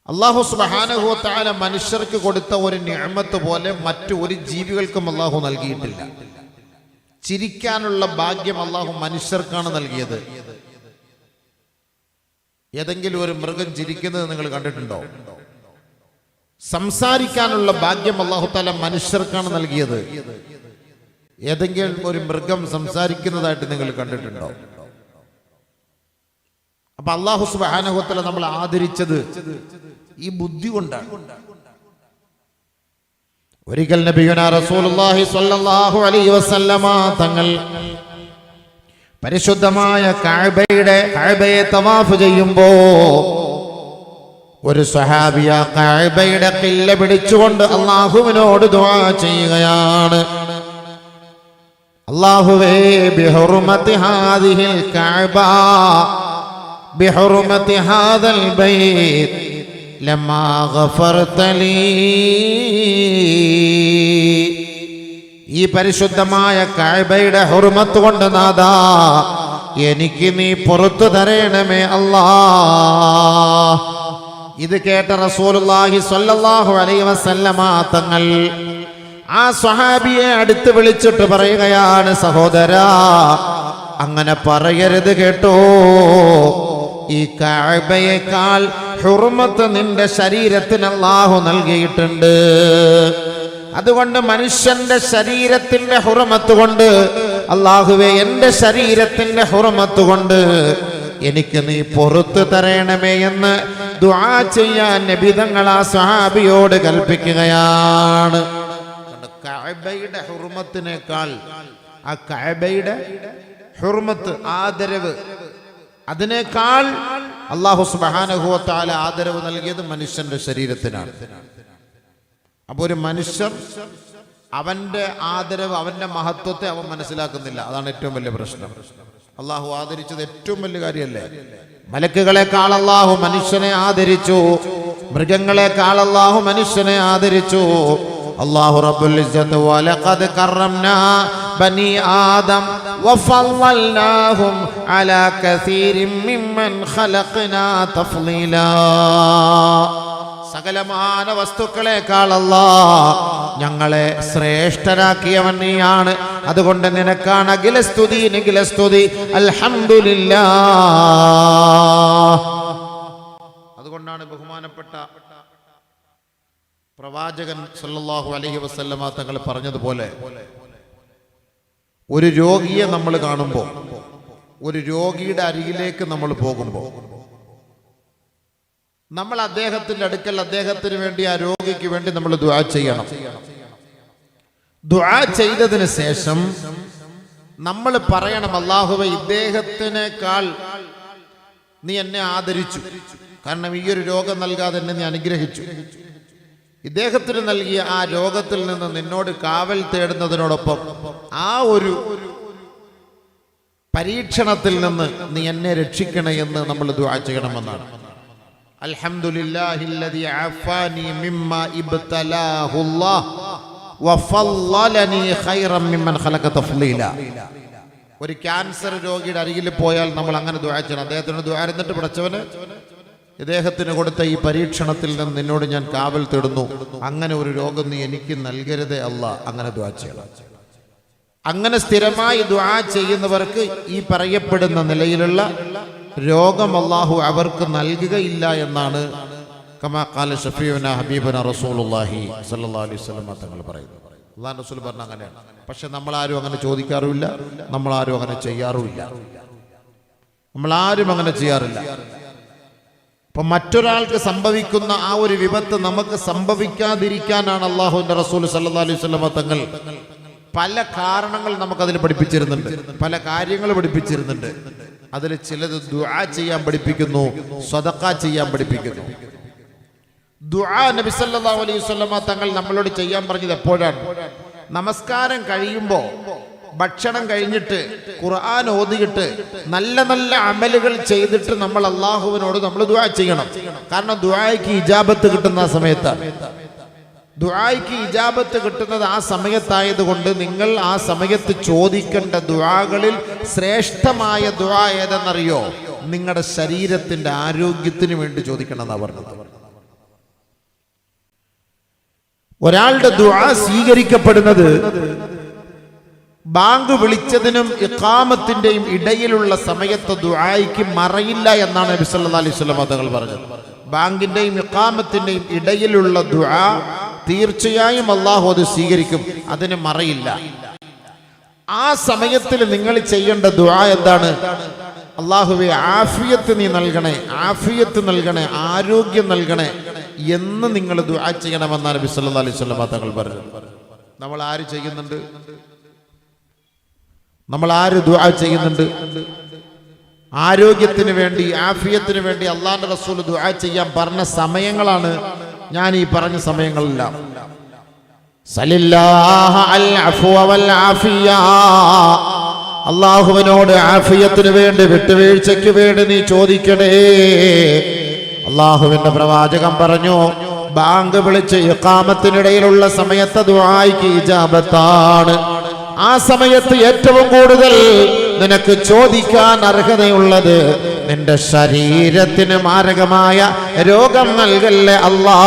അല്ലാഹു സുബ്ഹാനഹു വ തആല മനുഷ്യർക്ക് കൊടുത്ത ഒരു നിഅമത്ത് പോലെ മറ്റു ഒരു ജീവികൾക്കും അല്ലാഹു നൽകിയിട്ടില്ല. ചിരിക്കാനുള്ള ഭാഗ്യം അല്ലാഹു മനുഷ്യർക്കാണ് നൽകിയത്. ഏതെങ്കിലും ഒരു മൃഗം ചിരിക്കുന്നത് നിങ്ങൾ കണ്ടിട്ടുണ്ടോ? സംസാരിക്കാനുള്ള ഭാഗ്യം അല്ലാഹു തആല മനുഷ്യർക്കാണ് നൽകിയത്. ഏതെങ്കിലും ഒരു മൃഗം സംസാരിക്കുന്നതായിട്ട് നിങ്ങൾ കണ്ടിട്ടുണ്ടോ? അപ്പൊ അല്ലാഹു സുബ്ഹാനഹു വ തആല നമ്മൾ ആദരിച്ചത് ഈ ബുദ്ധി കൊണ്ടാണ്. ഒരിക്കൽ നബിയുനാ റസൂലുള്ളാഹി സ്വല്ലല്ലാഹു അലൈഹി വസല്ലമ തങ്ങൾ പരിശുദ്ധമായ കഅബയെ തവാഫ് ചെയ്യുമ്പോ ഒരു സ്വഹാബിയ കഅബയുടെ ഖില്ല പിടിച്ചുകൊണ്ട് അല്ലാഹുവിനോട് ദുആ ചെയ്യുകയാണ്. അല്ലാഹുവേ ബിഹുർമതി ഹാദിഹിൽ കഅബ ബിഹുർമതി ഹാദൽ ബൈത്ത് ലമാ ഗഫർത ലീ, ഈ പരിശുദ്ധമായ കഅബയുടെ ഹുർമത്ത് കൊണ്ട് നാഥാ എനിക്ക് നീ പുറത്തു തരണമേ അല്ലാഹ്. ഇത് കേട്ട റസൂലുള്ളാഹി സ്വല്ലല്ലാഹു അലൈഹി വസല്ലമ തങ്ങൾ ആ സ്വഹാബിയെ അടുത്ത് വിളിച്ചിട്ട് പറയുകയാണ്, സഹോദരാ അങ്ങനെ പറയരുത് കേട്ടോ. ഈ കഅബയേക്കാൾ ഹുർമത്ത് നിന്റെ ശരീരത്തിന് അല്ലാഹു നൽകിയിട്ടുണ്ട്. അതുകൊണ്ട് മനുഷ്യന്റെ ശരീരത്തിന്റെ ഹുർമത്ത് കൊണ്ട് അല്ലാഹുവേ എൻ്റെ ശരീരത്തിന്റെ ഹുർമത്ത് കൊണ്ട് എനിക്ക് നീ പുറത്തു തരണമേ എന്ന് ദുആ ചെയ്യാൻ നബി തങ്ങൾ ആ സ്വഹാബിയോട് കൽപ്പിക്കുകയാണ്. കഅബയുടെ ഹുർമത്തിനേക്കാൾ ആ കഅബയുടെ ഹുർമത്ത്, ആദരവ്, അതിനേക്കാൾ അല്ലാഹു സുബ്ഹാനഹു വ തആല ആദരവ് നൽകിയത് മനുഷ്യന്റെ ശരീരത്തിനാണ്. അപ്പൊ ഒരു മനുഷ്യൻ അവന്റെ ആദരവ്, അവന്റെ മഹത്വത്തെ അവൻ മനസ്സിലാക്കുന്നില്ല. അതാണ് ഏറ്റവും വലിയ പ്രശ്നം. അല്ലാഹു ആദരിച്ചത് ഏറ്റവും വലിയ കാര്യമല്ലേ? മലക്കുകളെക്കാൾ അല്ലാഹു മനുഷ്യനെ ആദരിച്ചു, മൃഗങ്ങളെക്കാൾ അല്ലാഹു മനുഷ്യനെ ആദരിച്ചു. അല്ലാഹു റബ്ബുൽ ഇസ്സത്ത് വലഖദ് കറംനാ ബനി ആദം വഫളൽനാഹും അലാ കസീരിൻ മിമ്മൻ ഖലഖനാ തഫ്ളീലാ. സകലമാന വസ്തുക്കളെക്കാൾ അല്ലാഹ് ഞങ്ങളെ ശ്രേഷ്ഠരാക്കിയവൻ നീയാണ്. അതുകൊണ്ട് നിനക്കാണ് അഖില സ്തുതി, നിഖില സ്തുതി. അൽഹംദുലില്ലാഹ്. അതുകൊണ്ടാണ് ബഹുമാനപ്പെട്ട പ്രവാചകൻ സല്ലല്ലാഹു അലൈഹി വസല്ലമ തങ്ങൾ പറഞ്ഞതുപോലെ, ഒരു രോഗിയെ നമ്മൾ കാണുമ്പോൾ, ഒരു രോഗിയുടെ അരികിലേക്ക് നമ്മൾ പോകുമ്പോൾ നമ്മൾ അദ്ദേഹത്തിന്റെ അടുക്കൽ അദ്ദേഹത്തിന് വേണ്ടി, ആ രോഗിക്ക് വേണ്ടി നമ്മൾ ദുആ ചെയ്യണം. ദുആ ചെയ്തതിന് ശേഷം നമ്മൾ പറയണം, അല്ലാഹുവേ ഇദ്ദേഹത്തിനേക്കാൾ നീ എന്നെ ആദരിച്ചു, കാരണം ഈ ഒരു രോഗം നൽകാതെ എന്നെ നീ അനുഗ്രഹിച്ചു. ഇദ്ദേഹത്തിന് നൽകിയ ആ രോഗത്തിൽ നിന്ന് നിന്നോട് കാവൽ തേടുന്നതിനോടൊപ്പം ആ ഒരു പരീക്ഷണത്തിൽ നിന്ന് നീ എന്നെ രക്ഷിക്കണേ എന്ന് നമ്മൾ ദുആ ചെയ്യണമെന്നാണ്. അൽഹംദുലില്ലാഹില്ലദി അഫാനി മിമ്മാ ഇബ്തലാഹുല്ലാഹ് വഫളലനി ഖൈറൻ മിമ്മൻ ഖലഖ തഫ്ളീലാ. ഒരു ക്യാൻസർ രോഗിയുടെ അരികിൽ പോയാൽ നമ്മൾ അങ്ങനെ ദുആ ചെയ്യണം. അദ്ദേഹത്തിന് ദുആ ഇരുന്നിട്ട്, പടച്ചവനെ ഇദ്ദേഹത്തിന് കൊടുത്ത ഈ പരീക്ഷണത്തിൽ നിന്ന് നിന്നോട് ഞാൻ കാവൽ തേടുന്നു, അങ്ങനെ ഒരു രോഗം നീ എനിക്ക് നൽകരുതേ അല്ലാഹ്. അങ്ങനെ ദുആ ചെയ്യണം. അങ്ങനെ സ്ഥിരമായി ദുആ ചെയ്യുന്നവർക്ക് ഈ പറയപ്പെടുന്ന നിലയിലുള്ള രോഗം അല്ലാഹു അവർക്ക് നൽകുകയില്ല എന്നാണ് കമാ ഖാല ശഫീഉനാ ഹബീബുനാ റസൂലുള്ളാഹി സ്വല്ലല്ലാഹു അലൈഹി വസല്ലം തങ്ങൾ പറയുന്നത്. അല്ലാഹു റസൂൽ പറഞ്ഞ അങ്ങനെയാണ്. പക്ഷെ നമ്മളാരും അങ്ങനെ ചോദിക്കാറുമില്ല, നമ്മളാരും അങ്ങനെ ചെയ്യാറുമില്ല, നമ്മളാരും അങ്ങനെ ചെയ്യാറില്ല. അപ്പൊ മറ്റൊരാൾക്ക് സംഭവിക്കുന്ന ആ ഒരു വിപത്ത് നമുക്ക് സംഭവിക്കാതിരിക്കാനാണ് അല്ലാഹുവിന്റെ റസൂൽ സല്ലല്ലാഹു അലൈഹി വസല്ലം തങ്ങൾ പല കാരണങ്ങൾ നമുക്കതിൽ പഠിപ്പിച്ചിരുന്നുണ്ട്, പല കാര്യങ്ങൾ പഠിപ്പിച്ചിരുന്നുണ്ട്. അതിൽ ചിലത് ദുആ ചെയ്യാൻ പഠിപ്പിക്കുന്നു, സദഖ ചെയ്യാൻ പഠിപ്പിക്കുന്നു. ദുആ നബി സല്ലല്ലാഹു അലൈഹി വസല്ലം തങ്ങൾ നമ്മളോട് ചെയ്യാൻ പറഞ്ഞത് എപ്പോഴാണ്? നമസ്കാരം കഴിയുമ്പോൾ, ഭക്ഷണം കഴിഞ്ഞിട്ട്, ഖുർആൻ ഓതിയിട്ട്, നല്ല നല്ല അമലുകൾ ചെയ്തിട്ട് നമ്മൾ അല്ലാഹുവിനോട് നമ്മൾ ദുആ ചെയ്യണം. കാരണം ദുആയ്ക്ക് ഇജാബത്ത് കിട്ടുന്ന ആ സമയത്താണ്. ദുആയ്ക്ക് ഇജാബത്ത് കിട്ടുന്നത് ആ സമയത്തായതുകൊണ്ട് നിങ്ങൾ ആ സമയത്ത് ചോദിക്കേണ്ട ദുആകളിൽ ശ്രേഷ്ഠമായ ദുആ ഏതെന്നറിയോ? നിങ്ങളുടെ ശരീരത്തിന്റെ ആരോഗ്യത്തിന് വേണ്ടി ചോദിക്കണം എന്നാണ് പറഞ്ഞത്. ഒരാളുടെ ദുആ സ്വീകരിക്കപ്പെടുന്നത് ബാങ്ക് വിളിച്ചതിനും ഇഖാമത്തിന്റെയും ഇടയിലുള്ള സമയത്ത് ദുആയ്ക്ക് മറയില്ല എന്നാണ് നബി സല്ലല്ലാഹു അലൈഹി വസല്ലം തങ്ങൾ പറഞ്ഞത്. ബാങ്കിന്റെയും ഇഖാമത്തിന്റെയും ഇടയിലുള്ള ദുആ തീർച്ചയായും അല്ലാഹു അത് സ്വീകരിക്കും, അതിന് മറയില്ല. ആ സമയത്തിൽ നിങ്ങൾ ചെയ്യേണ്ട ദുആ എന്താണ്? അല്ലാഹുവേ ആഫിയത്ത് നീ നൽകണേ, ആഫിയത്ത് നൽകണേ, ആരോഗ്യം നൽകണേ എന്ന് നിങ്ങൾ ദുആ ചെയ്യണമെന്നാണ് നബി സല്ലല്ലാഹു അലൈഹി വസല്ലം തങ്ങൾ പറഞ്ഞത്. നമ്മൾ ആര് ചെയ്യുന്നുണ്ട്? നമ്മൾ ആര് ദുആ ചെയ്യുന്നുണ്ട്? ആരോഗ്യത്തിന് വേണ്ടി, ആഫിയത്തിന് വേണ്ടി അല്ലാഹുവിന്റെ റസൂൽ ദുആ ചെയ്യാൻ പറഞ്ഞ സമയങ്ങളാണ് ഞാൻ ഈ പറഞ്ഞ സമയങ്ങളെല്ലാം. സല്ലല്ലാഹു അൽ അഫ്വ വൽ ആഫിയ, അല്ലാഹുവിനോട് ആഫിയത്തിന് വേണ്ടി, വിട്ടുവീഴ്ചയ്ക്ക് വേണ്ടി നീ ചോദിക്കണേ. അല്ലാഹുവിന്റെ പ്രവാചകൻ പറഞ്ഞു, ബാങ്ക് വിളിച്ച് ഇഖാമത്തിനിടയിലുള്ള സമയത്ത് ദുആയ്ക്ക് ഇജാബത്താണ്. ആ സമയത്ത് ഏറ്റവും കൂടുതൽ നിനക്ക് ചോദിക്കാൻ അർഹതയുള്ളത് നിന്റെ ശരീരത്തിന് മാരകമായ രോഗം നൽകല്ലേ അല്ലാ.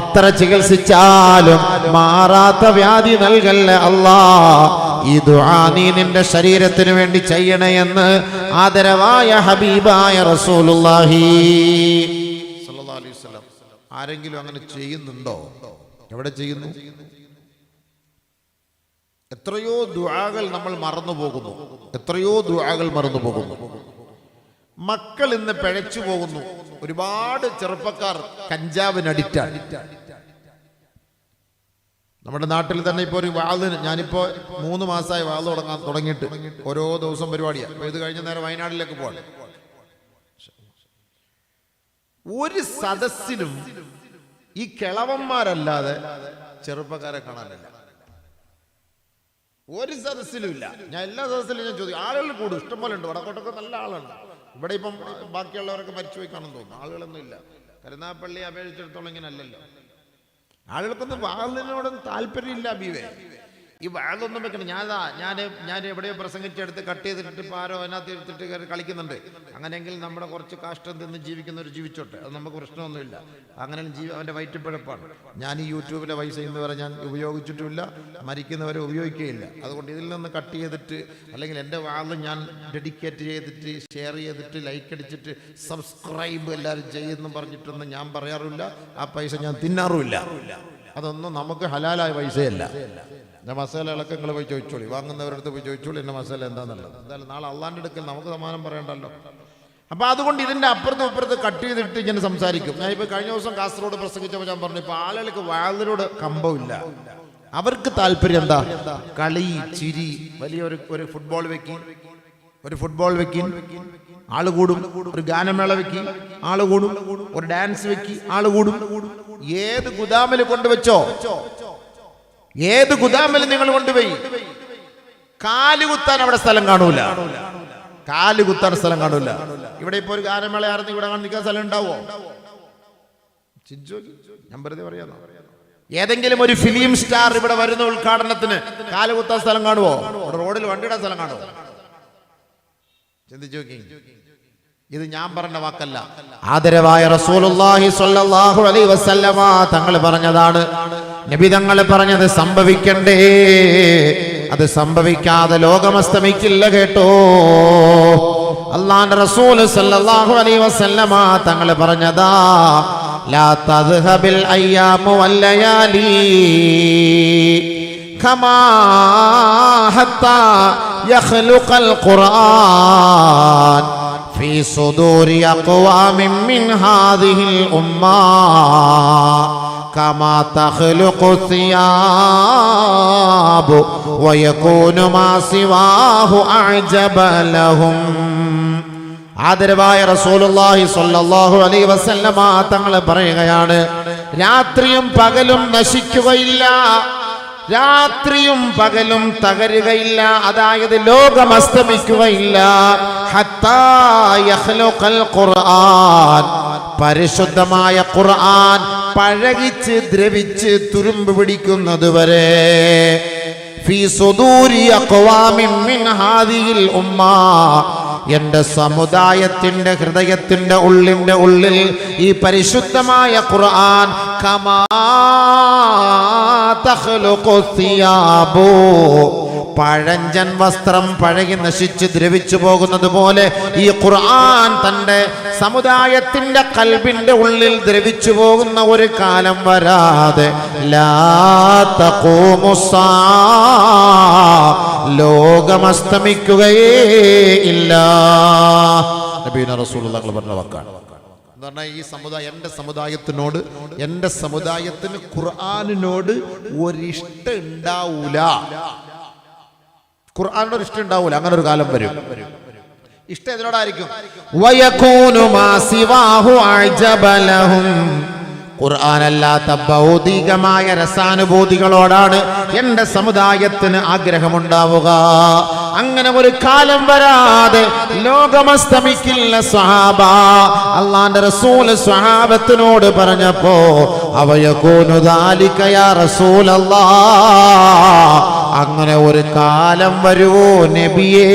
എത്ര ചികിത്സിച്ചാലും മാറാത്ത വ്യാധി നൽകല്ലേ അല്ലാ. ഈ ദുആ നീ നിന്റെ ശരീരത്തിന് വേണ്ടി ചെയ്യണേ എന്ന് ആദരവായ ഹബീബായ റസൂലുള്ളാഹി സ്വല്ലല്ലാഹു അലൈഹി വസല്ലം. ആരെങ്കിലും അങ്ങനെ ചെയ്യുന്നുണ്ടോ? എവിടെ ചെയ്യുന്നു? എത്രയോ ദുആകൾ നമ്മൾ മറന്നു പോകുന്നു, എത്രയോ ദുആകൾ മറന്നു പോകുന്നു. മക്കൾ ഇന്ന് പിഴച്ചു പോകുന്നു. ഒരുപാട് ചെറുപ്പക്കാർ കഞ്ചാവിന് അഡിക്റ്റാണ്. നമ്മുടെ നാട്ടിൽ തന്നെ ഇപ്പോൾ ഒരു വാളിന്, ഞാനിപ്പോൾ 3 മാസമായി വാൾ തുടങ്ങിയിട്ട് ഓരോ ദിവസം പരിപാടിയാണ്. അപ്പോൾ ഇത് കഴിഞ്ഞ നേരം വയനാട്ടിലേക്ക് പോകണം. ഒരു സദസ്സിലും ഈ കിളവന്മാരല്ലാതെ ചെറുപ്പക്കാരെ കാണാനില്ല. ഒരു സദസ്സിലും ഇല്ല. ഞാൻ എല്ലാ സദസ്സിലും ഞാൻ ചോദിക്കും, ആളുകൾ കൂടും, ഇഷ്ടംപോലെ ഉണ്ട്. വടക്കോട്ടൊക്കെ നല്ല ആളുണ്ട്. ഇവിടെ ഇപ്പം ബാക്കിയുള്ളവരൊക്കെ മരിച്ചുപോയി കാണുന്നു തോന്നുന്നു. ആളുകളൊന്നും ഇല്ല. കരുനാഗപ്പള്ളി അപേക്ഷിച്ചിടത്തോളം ഇങ്ങനെ അല്ലല്ലോ. ആളുകൾക്കൊന്നും വാളിനോടൊന്നും താല്പര്യമില്ല. ബീവേ ഈ വാളൊന്നും വെക്കണം. ഞാൻ എവിടെയോ പ്രസംഗിച്ചെടുത്ത് കട്ട് ചെയ്തിട്ട് ഇപ്പോൾ ആരോ അതിനകത്ത് എടുത്തിട്ട് കളിക്കുന്നുണ്ട്. അങ്ങനെയെങ്കിൽ നമ്മുടെ കുറച്ച് കാഷ്ടം തിന്ന് ജീവിക്കുന്നവർ ജീവിച്ചോട്ടെ, അത് നമുക്ക് പ്രശ്നമൊന്നുമില്ല. അങ്ങനെ അവൻ്റെ വയറ്റിപ്പിഴപ്പാണ്. ഞാൻ ഈ യൂട്യൂബിലെ പൈസ എന്ന് പറഞ്ഞാൽ ഞാൻ ഉപയോഗിച്ചിട്ടുമില്ല, മരിക്കുന്നവരെ ഉപയോഗിക്കുകയില്ല. അതുകൊണ്ട് ഇതിൽ നിന്ന് കട്ട് ചെയ്തിട്ട്, അല്ലെങ്കിൽ എൻ്റെ വാള് ഞാൻ ഡെഡിക്കേറ്റ് ചെയ്തിട്ട്, ഷെയർ ചെയ്തിട്ട്, ലൈക്ക് അടിച്ചിട്ട്, സബ്സ്ക്രൈബ് എല്ലാവരും ചെയ്യുമെന്ന് പറഞ്ഞിട്ടൊന്നും ഞാൻ പറയാറില്ല. ആ പൈസ ഞാൻ തിന്നാറുമില്ല. അതൊന്നും നമുക്ക് ഹലാലായ പൈസയല്ല. എൻ്റെ മസാലകളൊക്കെ നിങ്ങൾ പോയി ചോദിച്ചോളി, വാങ്ങുന്നവരടുത്ത് പോയി ചോദിച്ചോളി എൻ്റെ മസാല എന്താണെന്നുള്ളത്. എന്തായാലും നാളെ അള്ളാൻ്റെ അടുക്കൽ നമുക്ക് സമാനം പറയണ്ടല്ലോ. അപ്പോൾ അതുകൊണ്ട് ഇതിൻ്റെ അപ്പുറത്തും ഇപ്പുറത്ത് കട്ട് ചെയ്തിട്ട് ഇങ്ങനെ സംസാരിക്കും. ഞാനിപ്പോൾ കഴിഞ്ഞ ദിവസം കാസർഗോഡ് പ്രസംഗിച്ചപ്പോൾ ഞാൻ പറഞ്ഞു, ഇപ്പോൾ ആളുകൾക്ക് വാളിനോട് കമ്പമില്ല. അവർക്ക് താല്പര്യം എന്താ? കളി, ചിരി. വലിയൊരു ഫുട്ബോൾ വെക്കി ആള് കൂടും. ഒരു ഗാനമേള വെക്കി ആള് കൂടും. ഒരു ഡാൻസ് വെക്കി ആള് കൂടും. ഏത് ഗുദാമിൽ കൊണ്ടുവച്ചോ, ഏത് ഗുദാമിൽ നിങ്ങൾ കൊണ്ടുപോയി, കാലുകുത്താൻ അവിടെ സ്ഥലം കാണൂല. കാലുകുത്താൻ സ്ഥലം കാണൂല. ഇവിടെ ഇപ്പൊ ഒരു ഗാനമേള ആയിരുന്നു, ഇവിടെ നിൽക്കാൻ സ്ഥലം ഉണ്ടാവോ? ഞാൻ വെറുതെ പറയാം. ഏതെങ്കിലും ഒരു ഫിലിം സ്റ്റാർ ഇവിടെ വരുന്ന ഉദ്ഘാടനത്തിന് കാലുകുത്താൻ സ്ഥലം കാണുവോ? ഇവിടെ റോഡിൽ വണ്ടിയിടാൻ സ്ഥലം കാണുവോ? ചിന്തിച്ചു നോക്കി. ഇത് ഞാൻ പറഞ്ഞ വാക്കല്ല, ആദരവായ റസൂലുള്ളാഹി സ്വല്ലല്ലാഹു അലൈഹി വസല്ലമ തങ്ങൾ പറഞ്ഞതാണ്. നബി തങ്ങൾ പറഞ്ഞത് സംഭവിക്കണ്ടേ, അത് സംഭവിക്കാതെ ലോകം അസ്തമിക്കില്ല കേട്ടോ. അല്ലാഹുവിന്റെ റസൂൽ സ്വല്ലല്ലാഹു അലൈഹി വസല്ലമ തങ്ങൾ പറഞ്ഞതാ, ലാ തദ്ഹബിൽ അയ്യാമു വല്ലയാലി കമാ ഹത്താ യഖ്ലുഖൽ ഖുർആൻ في صدور أقوام من هذه الأمة كما تخلق الثياب ويكون ما سواه أعجب لهم. ആദരവായ റസൂലുള്ളാഹി സ്വല്ലല്ലാഹു അലൈഹി വസല്ലമ തങ്ങൾ പറയുകയാണ്, രാത്രിയും പകലും നശിക്കുകയില്ല, രാത്രിയും പകലും തകരുകയില്ല, അതായത് ലോകം അസ്തമിക്കുകയില്ല. ഹത്താ യഖ്ലുഖൽ ഖുർആൻ, പരിശുദ്ധമായ ഖുർആൻ പഴകിച്ച് ദ്രവിച്ച് തുരുമ്പ് പിടിക്കുന്നതുവരെ. ഫീ സുദൂരി അഖ്വാമിൻ മിൻ ഹാദിഹിൽ ഉമ്മ, എൻ്റെ സമുദായത്തിൻ്റെ ഹൃദയത്തിൻ്റെ ഉള്ളിൽ ഈ പരിശുദ്ധമായ ഖുർആൻ കമാ തഖ്ലുഖു സിയാബു, പഴഞ്ചൻ വസ്ത്രം പഴകി നശിച്ച് ദ്രവിച്ചു പോകുന്നത് പോലെ ഈ ഖുർആൻ തൻ്റെ സമുദായത്തിൻ്റെ ഖൽബിൻ്റെ ഉള്ളിൽ ദ്രവിച്ചു പോകുന്ന ഒരു കാലം വരാതെ ലാ തഖൂമുസ്സാ, ലോകമസ്തമിക്കുകയേ ഇല്ല. നബിയുനാ റസൂലുള്ളാഹി പറഞ്ഞ വാക്കാണ്. എന്ന് പറഞ്ഞാൽ ഈ സമുദായം, എൻ്റെ സമുദായത്തിന് ഖുർആനിനോട് ഒരിഷ്ടം ഉണ്ടാവൂല, ഖുർആനോട് ഇഷ്ടം ഉണ്ടാവൂല. അങ്ങനെ ഒരു കാലം വരും. ഇഷ്ടം ഇതിനോടായിരിക്കും. വയകൂനു മാ സിവാഹു അഅജബലഹും, ഖുർആനല്ലാത്ത ഭൗതികമായ രസാനുഭൂതികളോടാണ് എൻ്റെ സമുദായത്തിന് ആഗ്രഹമുണ്ടാവുക. അങ്ങനെ ഒരു കാലം വരാതെ ലോകമസ്തമിക്കില്ല സ്വഹാബ. അല്ലാഹുവിന്റെ റസൂൽ സ്വഹാബത്തിനോട് പറഞ്ഞപ്പോ അവയകൂനു ദാലിക യാ റസൂലല്ലാഹ്, അങ്ങനെ ഒരു കാലം വരുവോ നബിയേ?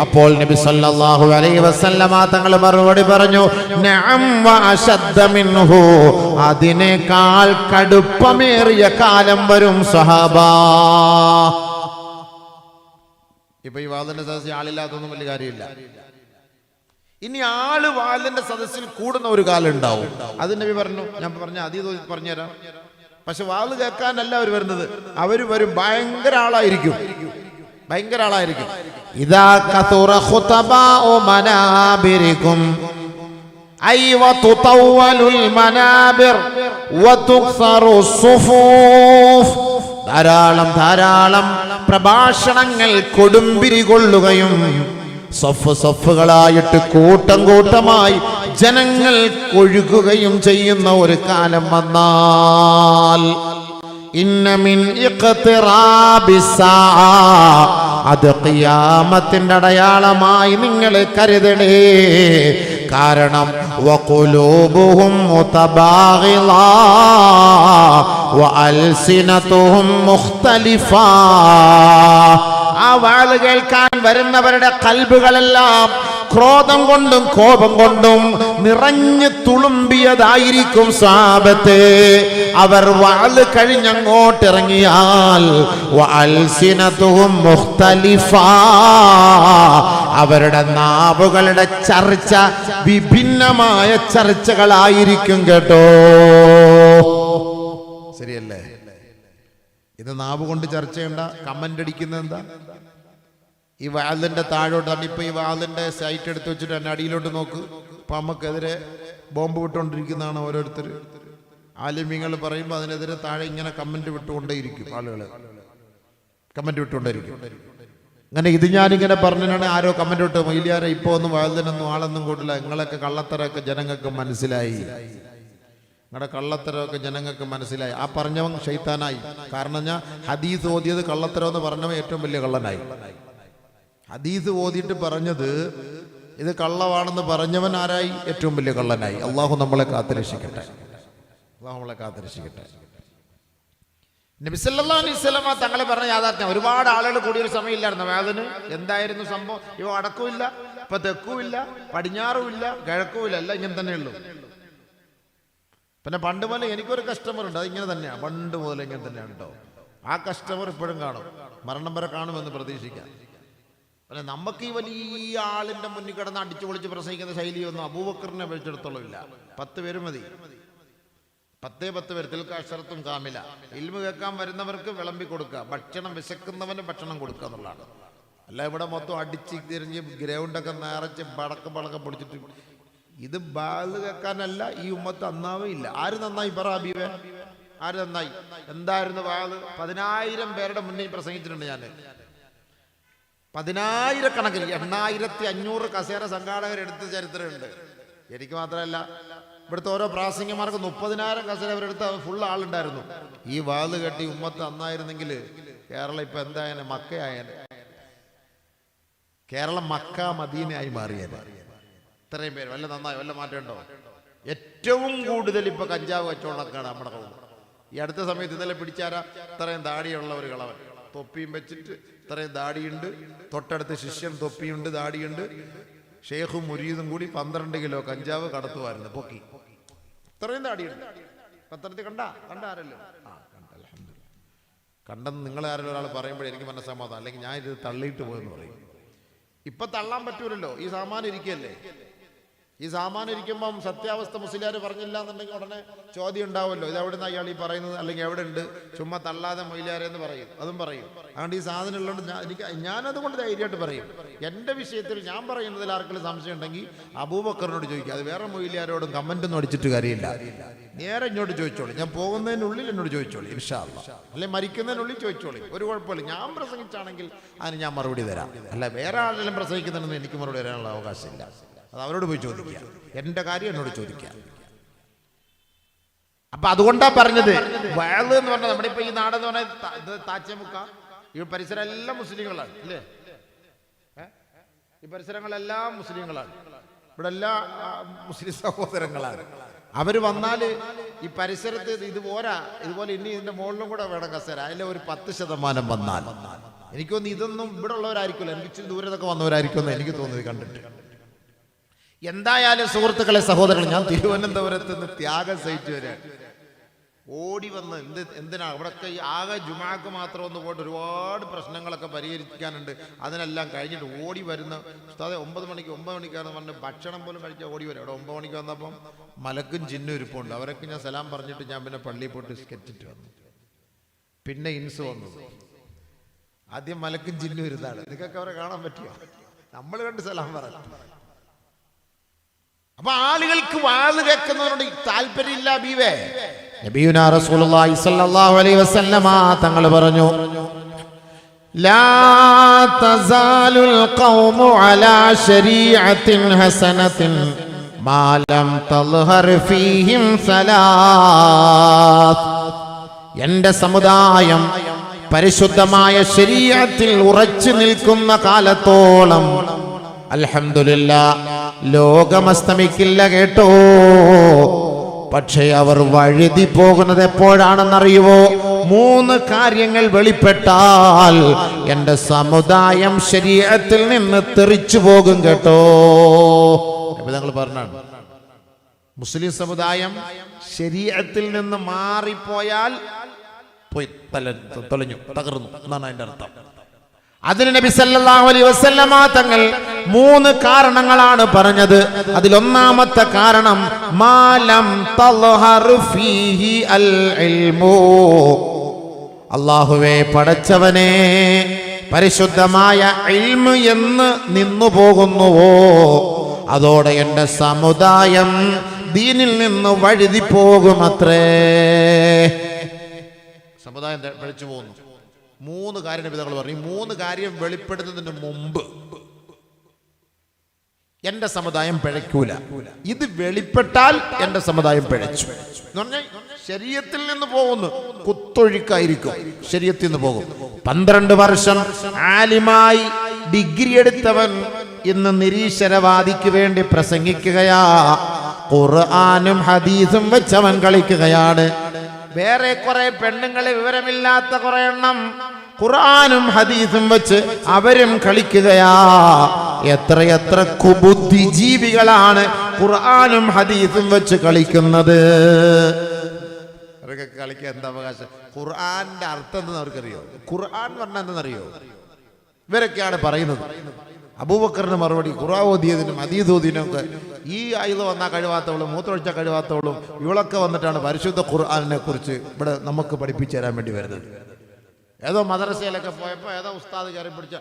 അപ്പോൾ നബി സല്ലല്ലാഹു അലൈഹി വസല്ലമ തങ്ങൾ മറുപടി പറഞ്ഞു, നഅം വ അശദ്ദ മിൻഹു, അതിനേക്കാൾ കടുപ്പമേറിയ കാലം വരും സഹാബാ. ഇപ്പൊ ഈ വാളിന്റെ സദസ്സിൽ ആളില്ലാത്തൊന്നും വലിയ കാര്യമില്ല. ഇനി ആള് വാളിന്റെ സദസ്സിൽ കൂടുന്ന ഒരു കാലം ഉണ്ടാവും. അത് നബി പറഞ്ഞു. ഞാൻ പറഞ്ഞുതരാം. പക്ഷെ വാള് കേൾക്കാനല്ല അവർ വരുന്നത്. അവര് വരും, ഭയങ്കര ആളായിരിക്കും. ഇദാ കതുറ ഖുതബാഉ മനാബിരികും ഐ വതുതവലുൽ മനാബിർ വതുക്സറു സുഫൂഫ്, ധാരാളം പ്രഭാഷണങ്ങൾ കൊടുമ്പിരി കൊള്ളുകയും സഫുകളായിട്ട് കൂട്ടമായി ജനങ്ങൾ കൊഴുകുകയും ചെയ്യുന്ന ഒരു കാലം വന്നാൽ ഇന്ന മിൻ ഇഖ്തിറാബിസ്സാ, അത് ഖിയാമത്തിന്റെ അടയാളമായി നിങ്ങൾ കരുതണേ. കാരണം വഖുലൂബുഹും മുതബാഗിളാ വഅൽസിനതുഹും മുഖ്തലിഫാ, ആ വാള് കേൾക്കാൻ വരുന്നവരുടെ കൽബുകളെല്ലാം ക്രോധം കൊണ്ടും കോപം കൊണ്ടും നിറഞ്ഞു തുളുമ്പിയതായിരിക്കും സ്വഹാബത്തെ. അവർ വാള് കഴിഞ്ഞങ്ങോട്ടിറങ്ങിയാൽ വഅൽസിനതുഹും മുഖ്തലിഫാ, അവരുടെ നാവുകളുടെ ചർച്ച വിഭിന്നമായ ചർച്ചകളായിരിക്കും കേട്ടോ. ശരിയല്ലേ? ഇത് നാവ് കൊണ്ട് ചർച്ച ചെയ്യണ്ട. കമന്റ് അടിക്കുന്നത് എന്താ? ഈ വാളിന്റെ താഴോട്ടാണ്. ഇപ്പൊ ഈ വാളിന്റെ സൈറ്റ് എടുത്ത് വെച്ചിട്ട് എന്നെ അടിയിലോട്ട് നോക്ക്. അപ്പൊ നമുക്കെതിരെ ബോംബ് വിട്ടുകൊണ്ടിരിക്കുന്നതാണ് ഓരോരുത്തർ. ആലിമ്യങ്ങൾ പറയുമ്പോൾ അതിനെതിരെ താഴെ ഇങ്ങനെ കമന്റ് വിട്ടുകൊണ്ടേയിരിക്കും. ആളുകൾ കമന്റ് വിട്ടുകൊണ്ടേയിരിക്കും. അങ്ങനെ ഇത് ഞാനിങ്ങനെ പറഞ്ഞാണ് ആരോ കമന്റ് വിട്ട്, മൊയ്ലിയാരെ ഇപ്പൊ ഒന്നും വാളിനൊന്നും ആളൊന്നും കൂട്ടില്ല, നിങ്ങളൊക്കെ കള്ളത്തരമൊക്കെ ജനങ്ങൾക്ക് മനസ്സിലായി, നിങ്ങളുടെ കള്ളത്തരമൊക്കെ ജനങ്ങൾക്ക് മനസ്സിലായി. ആ പറഞ്ഞവൻ ശൈത്താനായി. കാരണം ഞാൻ ഹദീസ് ഓതിയത് കള്ളത്തരം എന്ന് പറഞ്ഞവൻ ഏറ്റവും വലിയ കള്ളനായി. ഹദീസ് ഓതിയിട്ട് പറഞ്ഞത് ഇത് കള്ളവാണെന്ന് പറഞ്ഞവൻ ആരായി? ഏറ്റവും വലിയ കള്ളനായി. അള്ളാഹു നമ്മളെ കാത്തുരക്ഷിക്കട്ടെ. നബി സല്ലല്ലാഹു അലൈഹി വസല്ലം തങ്ങളെ പറഞ്ഞ യാഥാർത്ഥ്യം. ഒരുപാട് ആളുകൾ കൂടിയൊരു സമയമില്ലായിരുന്നു വേദന. എന്തായിരുന്നു സംഭവം? ഇവ വടക്കുമില്ല, ഇപ്പൊ തെക്കുമില്ല, പടിഞ്ഞാറുമില്ല, കിഴക്കുമില്ല, എല്ലാം ഇങ്ങനെ തന്നെയുള്ളൂ. പിന്നെ പണ്ട് പോലെ എനിക്കൊരു കസ്റ്റമർ ഉണ്ട്, അതിങ്ങനെ തന്നെയാണ്. പണ്ട് മുതൽ ഇങ്ങനെ തന്നെയാണ് കേട്ടോ. ആ കസ്റ്റമർ ഇപ്പോഴും കാണും, മരണം വരെ കാണുമെന്ന് പ്രതീക്ഷിക്കാം. പിന്നെ നമുക്ക് ഈ വലിയ ആളിന്റെ മുന്നിൽ കിടന്ന് അടിച്ചു പൊളിച്ച് പ്രസംഗിക്കുന്ന ശൈലിയൊന്നും അബൂബക്കറിനെ അപേക്ഷിച്ചിടത്തോളം ഇല്ല. 10 പേര് മതി. 10 പേര്. തിൽക്കാശറത്തും കാമില. ഇൽമു കേൾക്കാൻ വരുന്നവർക്ക് വിളമ്പി കൊടുക്കുക, ഭക്ഷണം വിശക്കുന്നവന് ഭക്ഷണം കൊടുക്കുക എന്നുള്ളതാണ്. അല്ല ഇവിടെ മൊത്തം അടിച്ച് തിരിഞ്ഞ് ഗ്രൗണ്ടൊക്കെ നിറച്ച് പടക്കം പൊടിച്ചിട്ട്. ഇത് ബാല് കേൾക്കാനല്ല. ഈ ഉമ്മത്ത് നന്നാവില്ല. ആര് നന്നായി പറ ഹബീബേ? ആര് നന്നായി? എന്തായിരുന്നു ബാല്? 10,000 പേരുടെ മുന്നിൽ പ്രസംഗിച്ചിട്ടുണ്ട് ഞാൻ. 10,000 കണക്കിന് 8,500 കസേര സംഘാടകർ എടുത്ത ചരിത്രമുണ്ട്. എനിക്ക് മാത്രമല്ല, ഇവിടുത്തെ ഓരോ പ്രാസംഗികമാർക്ക് 30,000 കസേര അവരെടുത്ത് ഫുൾ ആളുണ്ടായിരുന്നു. ഈ വാല് കെട്ടി ഉമ്മത്ത് നന്നായിരുന്നെങ്കിൽ കേരളം ഇപ്പൊ എന്തായാലും മക്കയായാലും. കേരളം മക്ക മദീനയായി മാറിയത്. ഇത്രയും പേര് വല്ല നന്നായി വല്ല മാറ്റമുണ്ടോ? ഏറ്റവും കൂടുതൽ ഇപ്പൊ കഞ്ചാവ് കച്ചവടക്കാണ് നമ്മുടെ കൗണ്ട്. ഈ അടുത്ത സമയത്ത് ഇന്നലെ പിടിച്ചാരാ? ഇത്രയും താടിയുള്ള ഒരു കളവൻ തൊപ്പിയും വെച്ചിട്ട് ഇത്രയും ദാടിയുണ്ട്, തൊട്ടടുത്ത് ശിഷ്യൻ തൊപ്പിയുണ്ട്, ദാടിയുണ്ട്. ഷെയ്ഖും മുരീദും കൂടി 12 കിലോ കഞ്ചാവ് കടത്തുമായിരുന്നു, പൊക്കി. ഇത്രയും ദാടിയുണ്ട്. പത്രത്തിൽ കണ്ടാരല്ലോ? കണ്ടെന്ന് നിങ്ങൾ ആരെങ്കിലും ഒരാൾ പറയുമ്പോഴേ എനിക്ക് മനസ്സമാധാനം, അല്ലെങ്കിൽ ഞാൻ ഇത് തള്ളിയിട്ട് പോയെന്ന് പറയും. ഇപ്പൊ തള്ളാൻ പറ്റൂലല്ലോ, ഈ സാമാനം ഇരിക്കല്ലേ. ഈ സാമാനം ഇരിക്കുമ്പം സത്യാവസ്ഥ മുസ്ലിയാർ പറഞ്ഞില്ല എന്നുണ്ടെങ്കിൽ ഉടനെ ചോദ്യം ഉണ്ടാവുമല്ലോ, ഇത് എവിടെ നിന്ന് അയാൾ ഈ പറയുന്നത്, അല്ലെങ്കിൽ എവിടെ ഉണ്ട്, ചുമ്മാ തള്ളാതെ മൊയിലാരെന്ന് പറയും, അതും പറയും. അതുകൊണ്ട് ഈ സാധനം ഉള്ളതുകൊണ്ട് ഞാനതുകൊണ്ട് ധൈര്യമായിട്ട് പറയും. എൻ്റെ വിഷയത്തിൽ ഞാൻ പറയുന്നതിൽ ആർക്കെങ്കിലും സംശയം ഉണ്ടെങ്കിൽ അബൂബക്കറിനോട് ചോദിക്കുക. അത് വേറെ മൊയിലാരോടും കമൻ്റൊന്നും അടിച്ചിട്ട് കാര്യമില്ല. നേരെ ഇങ്ങോട്ട് ചോദിച്ചോളി, ഞാൻ പോകുന്നതിനുള്ളിൽ എന്നോട് ചോദിച്ചോളി, ഇൻഷാ അല്ലാഹ്. അല്ലെ മരിക്കുന്നതിനുള്ളിൽ ചോദിച്ചോളി, ഒരു കുഴപ്പമില്ല. ഞാൻ പ്രസംഗിച്ചാണെങ്കിൽ അതിന് ഞാൻ മറുപടി തരാം. അല്ല വേറെ ആരെങ്കിലും പ്രസംഗിക്കുന്നതിനൊന്നും എനിക്ക് മറുപടി തരാനുള്ള അവകാശമില്ല. അത് അവരോട് പോയി ചോദിക്കുക, എൻ്റെ കാര്യം എന്നോട് ചോദിക്കാം. അപ്പൊ അതുകൊണ്ടാ പറഞ്ഞത് വഅദ് എന്ന് പറഞ്ഞാൽ നമ്മുടെ ഇപ്പൊ ഈ നാടെന്ന് പറഞ്ഞാൽ താച്ചമുക്ക, ഈ പരിസരം എല്ലാം മുസ്ലിങ്ങളാണ് അല്ലേ? ഈ പരിസരങ്ങളെല്ലാം മുസ്ലിങ്ങളാണ്. ഇവിടെ എല്ലാ മുസ്ലിം സഹോദരങ്ങളാണ്. അവര് വന്നാല് ഈ പരിസരത്ത് ഇതുപോലെ ഇനി ഇതിന്റെ മുകളിലും കൂടെ വേണം കസേര. അതിലെ ഒരു 10% വന്നാൽ എനിക്ക് തോന്നുന്നു ഇതൊന്നും ഇവിടെ ഉള്ളവരായിരിക്കുമല്ലോ, എനിക്ക് ഇച്ചിരി ദൂരത്തൊക്കെ വന്നവരായിരിക്കും എനിക്ക് തോന്നുന്നത് കണ്ടിട്ട്. എന്തായാലും സുഹൃത്തുക്കളെ, സഹോദരങ്ങൾ, ഞാൻ തിരുവനന്തപുരത്ത് നിന്ന് ത്യാഗം സഹിച്ചു വരാൻ ഓടി വന്ന് എന്തിനാ അവിടെയൊക്കെ ഈ ആകെ ജുമാക്ക് മാത്രം ഒന്ന് പോയിട്ട് ഒരുപാട് പ്രശ്നങ്ങളൊക്കെ പരിഹരിക്കാനുണ്ട്. അതിനെല്ലാം കഴിഞ്ഞിട്ട് ഓടി വരുന്ന ഉസ്താദെ 9 മണിക്കാന്ന് പറഞ്ഞ് ഭക്ഷണം പോലും കഴിച്ചാൽ ഓടി വരും. അവിടെ 9 മണിക്ക് വന്നപ്പം മലക്കും ചിന്നും ഇരിപ്പുണ്ട്. അവരൊക്കെ ഞാൻ സലാം പറഞ്ഞിട്ട് ഞാൻ പിന്നെ പള്ളിയിൽ പോയിട്ട് സ്കെച്ചിട്ട് വന്നു. പിന്നെ ഇൻസ് വന്നു. ആദ്യം മലക്കും ചിന്നും ഇരുന്നാണ്. നിങ്ങൾക്കൊക്കെ അവരെ കാണാൻ പറ്റുമോ? നമ്മൾ കണ്ട് സലാം പറഞ്ഞു. അപ്പൊ ആളുകൾക്ക് വാഴ് കേൾക്കുന്നവരോട് താല്പര്യമില്ല. നബിയുനാ റസൂലുള്ളാഹി സ്വല്ലല്ലാഹു അലൈഹി വസല്ലമ തങ്ങൾ പറഞ്ഞു, ലാ തസാലുൽ ഖൗമു അലാ ശരീഅത്തിൻ ഹസനത്തിൻ മാ ലം തൽഹർ ഫീഹിം സലാത്ത്. എൻ്റെ സമുദായം പരിശുദ്ധമായ ശരീഅത്തിൽ ഉറച്ചു നിൽക്കുന്ന കാലത്തോളം അൽഹംദുലില്ലാഹ് ലോകമസ്തമിക്കില്ല കേട്ടോ. പക്ഷേ അവർ വഴുതി പോകുന്നത് എപ്പോഴാണെന്നറിയുവോ? 3 കാര്യങ്ങൾ വെളിപ്പെട്ടാൽ എൻ്റെ സമുദായം ശരീഅത്തിൽ നിന്ന് തെറിച്ചു പോകും കേട്ടോ. ഞങ്ങൾ പറഞ്ഞാണ്, മുസ്ലിം സമുദായം ശരീഅത്തിൽ നിന്ന് മാറിപ്പോയാൽ പോയി തൊലഞ്ഞു, തകർന്നു എന്നാണ് അതിൻ്റെ അർത്ഥം. അതിന് നബി സല്ലല്ലാഹു അലൈഹി വസല്ലമ തങ്ങൾ 3 കാരണങ്ങളാണ് പറഞ്ഞത്. അതിലൊന്നാമത്തെ കാരണം മാലം തൽഹർ ഫീഹി അൽ ഇൽമു. അല്ലാഹുവേ പടച്ചവനെ, പരിശുദ്ധമായ ഇൽമു എന്ന് നിന്നു പോകുന്നുവോ അതോടെ എൻ്റെ സമുദായം ദീനിൽ നിന്ന് വഴുതി പോകുമത്രേ. സമുദായം പഴിച്ചു പോകുന്നു. 3 കാര്യം നബി തങ്ങൾ പറഞ്ഞു. 3 കാര്യം വെളിപ്പെടുത്തുന്നതിന് മുമ്പ് എൻ്റെ സമുദായം പിഴയ്ക്കൂല. ഇത് വെളിപ്പെട്ടാൽ എൻ്റെ സമുദായം പിഴച്ചു എന്ന് പറഞ്ഞാൽ ശരീഅത്തിൽ നിന്ന് പോകുന്നു, കുത്തൊഴുക്കായിരിക്കും, ശരീഅത്തിൽ നിന്ന് പോകും. 12 വർഷം ആലിമായി ഡിഗ്രി എടുത്തവൻ ഇന്ന് നിരീശ്വരവാദിക്ക് വേണ്ടി പ്രസംഗിക്കുകയാ. ഖുർആനും ഹദീസും വെച്ചവൻ കളിക്കുകയാണ്. വേറെ കുറെ പെണ്ണുങ്ങളെ വിവരമില്ലാത്ത കുറെ എണ്ണം ഖുർആനും ഹദീസും വെച്ച് അവരും കളിക്കുകയാ. എത്രയെത്ര കുബുദ്ധിജീവികളാണ് ഖുർആനും ഹദീസും വെച്ച് കളിക്കുന്നത്. അവരൊക്കെ കളിക്കാൻ എന്താ അവകാശം? ഖുർആന്റെ അർത്ഥം എന്തെന്ന് അവർക്കറിയോ? ഖുർആൻ പറഞ്ഞാൽ എന്തെന്നറിയോ? ഇവരൊക്കെയാണ് പറയുന്നത്. അബൂബക്കറിന് മറുപടി, ഖുർആൻ ഓതിയതിനും ഹദീസ് ഓതിയതിനും ഒക്കെ ഈ ആയുധം വന്നാൽ കഴിവാത്തവളും മൂത്രമൊഴിച്ചാൽ കഴിവാത്തവളും ഇവളൊക്കെ വന്നിട്ടാണ് പരിശുദ്ധ ഖുർആനിനെ കുറിച്ച് ഇവിടെ നമുക്ക് പഠിപ്പിച്ചു തരാൻ വേണ്ടി വരുന്നത്. ഏതോ മദ്രസയിലൊക്കെ പോയപ്പോൾ ഏതോ ഉസ്താദ് കയറി പിടിച്ച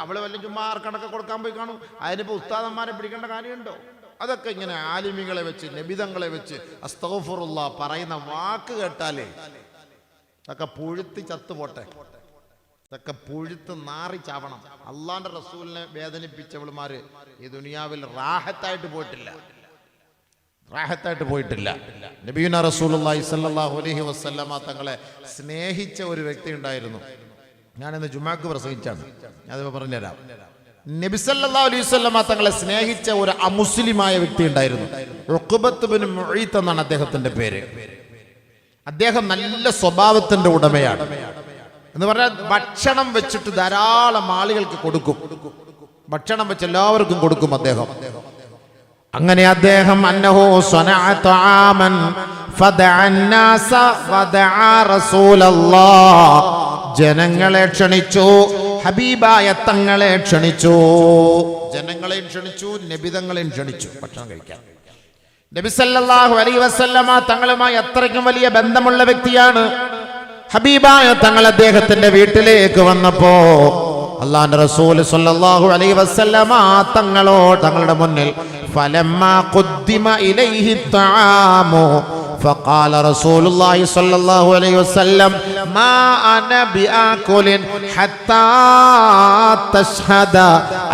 അവള് വല്ല ചുമ്മാ ആർക്കണക്കെ കൊടുക്കാൻ പോയി കാണും. അതിനിപ്പോൾ ഉസ്താദന്മാരെ പിടിക്കേണ്ട കാര്യമുണ്ടോ? അതൊക്കെ ഇങ്ങനെ ആലിമികളെ വെച്ച് നബിതങ്ങളെ വെച്ച് അസ്തഗ്ഫിറുല്ലാഹ് പറയുന്ന വാക്ക് കേട്ടാലേ അതൊക്കെ പുഴുത്തി ചത്തുപോട്ടെ, ഇതൊക്കെ പുഴുത്ത് നാറി ചാവണം. അള്ളാന്റെ റസൂലിനെ വേദനിപ്പിച്ചവളുമാര് ഈ ദുനിയാവിൽ റാഹത്തായിട്ട് പോയിട്ടില്ല. നബിയുനാ റസൂലുള്ളാഹി സ്വല്ലല്ലാഹു അലൈഹി വസല്ലമ തങ്ങളെ സ്നേഹിച്ച ഒരു വ്യക്തി ഉണ്ടായിരുന്നു. ഞാനിന്ന് ജുമാക്ക് പ്രസംഗിച്ചാണ്, ഞാനത് പറഞ്ഞുതരാം. നബി സല്ലല്ലാഹു അലൈഹി വസല്ലമ തങ്ങളെ സ്നേഹിച്ച ഒരു അമുസ്ലിമായ വ്യക്തി ഉണ്ടായിരുന്നു. ഉഖബത്ത് ബിൻ മുഈത്ത് എന്നാണ് അദ്ദേഹത്തിന്റെ പേര്. അദ്ദേഹം നല്ല സ്വഭാവത്തിന്റെ ഉടമയാണ്, എന്ന് പറഞ്ഞാൽ ഭക്ഷണം വെച്ചിട്ട് ധാരാളം ആളുകൾക്ക് കൊടുക്കും. ഭക്ഷണം വെച്ച് എല്ലാവർക്കും കൊടുക്കും അദ്ദേഹം. അങ്ങനെ അദ്ദേഹം അന്നഹു സ്വനഅ തആമൻ ഫദഅ അന്നാസ വദഅ റസൂലല്ലാഹ്, ജനങ്ങളെ ക്ഷണിച്ചു, ഹബീബായ തങ്ങളെ ക്ഷണിച്ചു. ജനങ്ങളെയും ക്ഷണിച്ചു, നബിതങ്ങളെയും ക്ഷണിച്ചു ഭക്ഷണം കഴിക്കാൻ. നബി സല്ലല്ലാഹു അലൈഹി വസല്ലമ തങ്ങളുമായി അത്രയ്ക്കും വലിയ ബന്ധമുള്ള വ്യക്തിയാണ്. ഹബീബായ തങ്ങൾ അദ്ദേഹത്തിന്റെ വീട്ടിലേക്ക് വന്നപ്പോ അല്ലാഹുവിന്റെ റസൂൽ സല്ലല്ലാഹു അലൈഹി വസല്ലമ തങ്ങളുടെ മുന്നിൽ ഫലമ്മാ ഖുദ്ദിമ ഇലൈഹി തആമു فقال رسول الله صلى الله عليه وسلم ما أنا بآكل حتى تشهد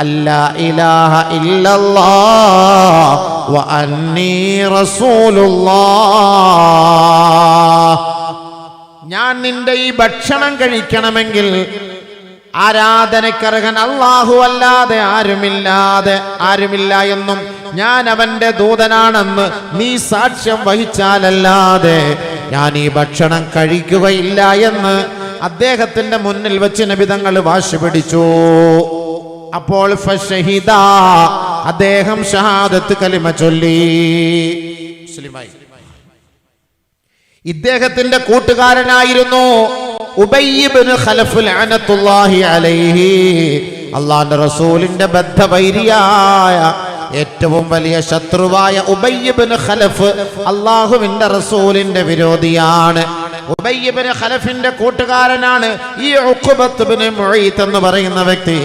أن لا إله إلا الله وأني رسول الله. ഞാൻ നിന്റെ ഈ ഭക്ഷണം കഴിക്കണമെങ്കിൽ ആരാധനക്കർഹൻ അല്ലാഹു അല്ലാതെ ആരുമില്ല എന്നും ഞാൻ അവന്റെ ദൂതനാണെന്ന് നീ സാക്ഷ്യം വഹിച്ചാലല്ലാതെ ഞാൻ ഈ ഭക്ഷണം കഴിക്കുകയില്ല എന്ന് അദ്ദേഹത്തിന്റെ മുന്നിൽ വെച്ച് നബി തങ്ങൾ വാശി പിടിച്ചു. അപ്പോൾ ഫശഹിദ, അദ്ദേഹം ഷഹാദത്ത് കലിമ ചൊല്ലി, മുസ്ലിമായി. ഇദ്ദേഹത്തിന്റെ കൂട്ടുകാരനായിരുന്നു ഉബയ്യ് ഇബ്നു ഖലഫ് ലഅനത്തുല്ലാഹി അലൈഹി. അല്ലാഹുവിന്റെ റസൂലിന്റെ ബദ്ധവൈരിയായ ഏറ്റവും വലിയ ശത്രുവായ ഉബയ്യ് ഇബ്നു ഖലഫ് അല്ലാഹുവിന്റെ റസൂലിന്റെ വിരോധിയാണ്. ഉബയ്യ് ഇബ്നു ഖലഫിന്റെ കൂട്ടുകാരനാണ് ഈ ഉഖബത്ത് ഇബ്നു മുഈത്ത് എന്ന് പറയുന്ന വ്യക്തി.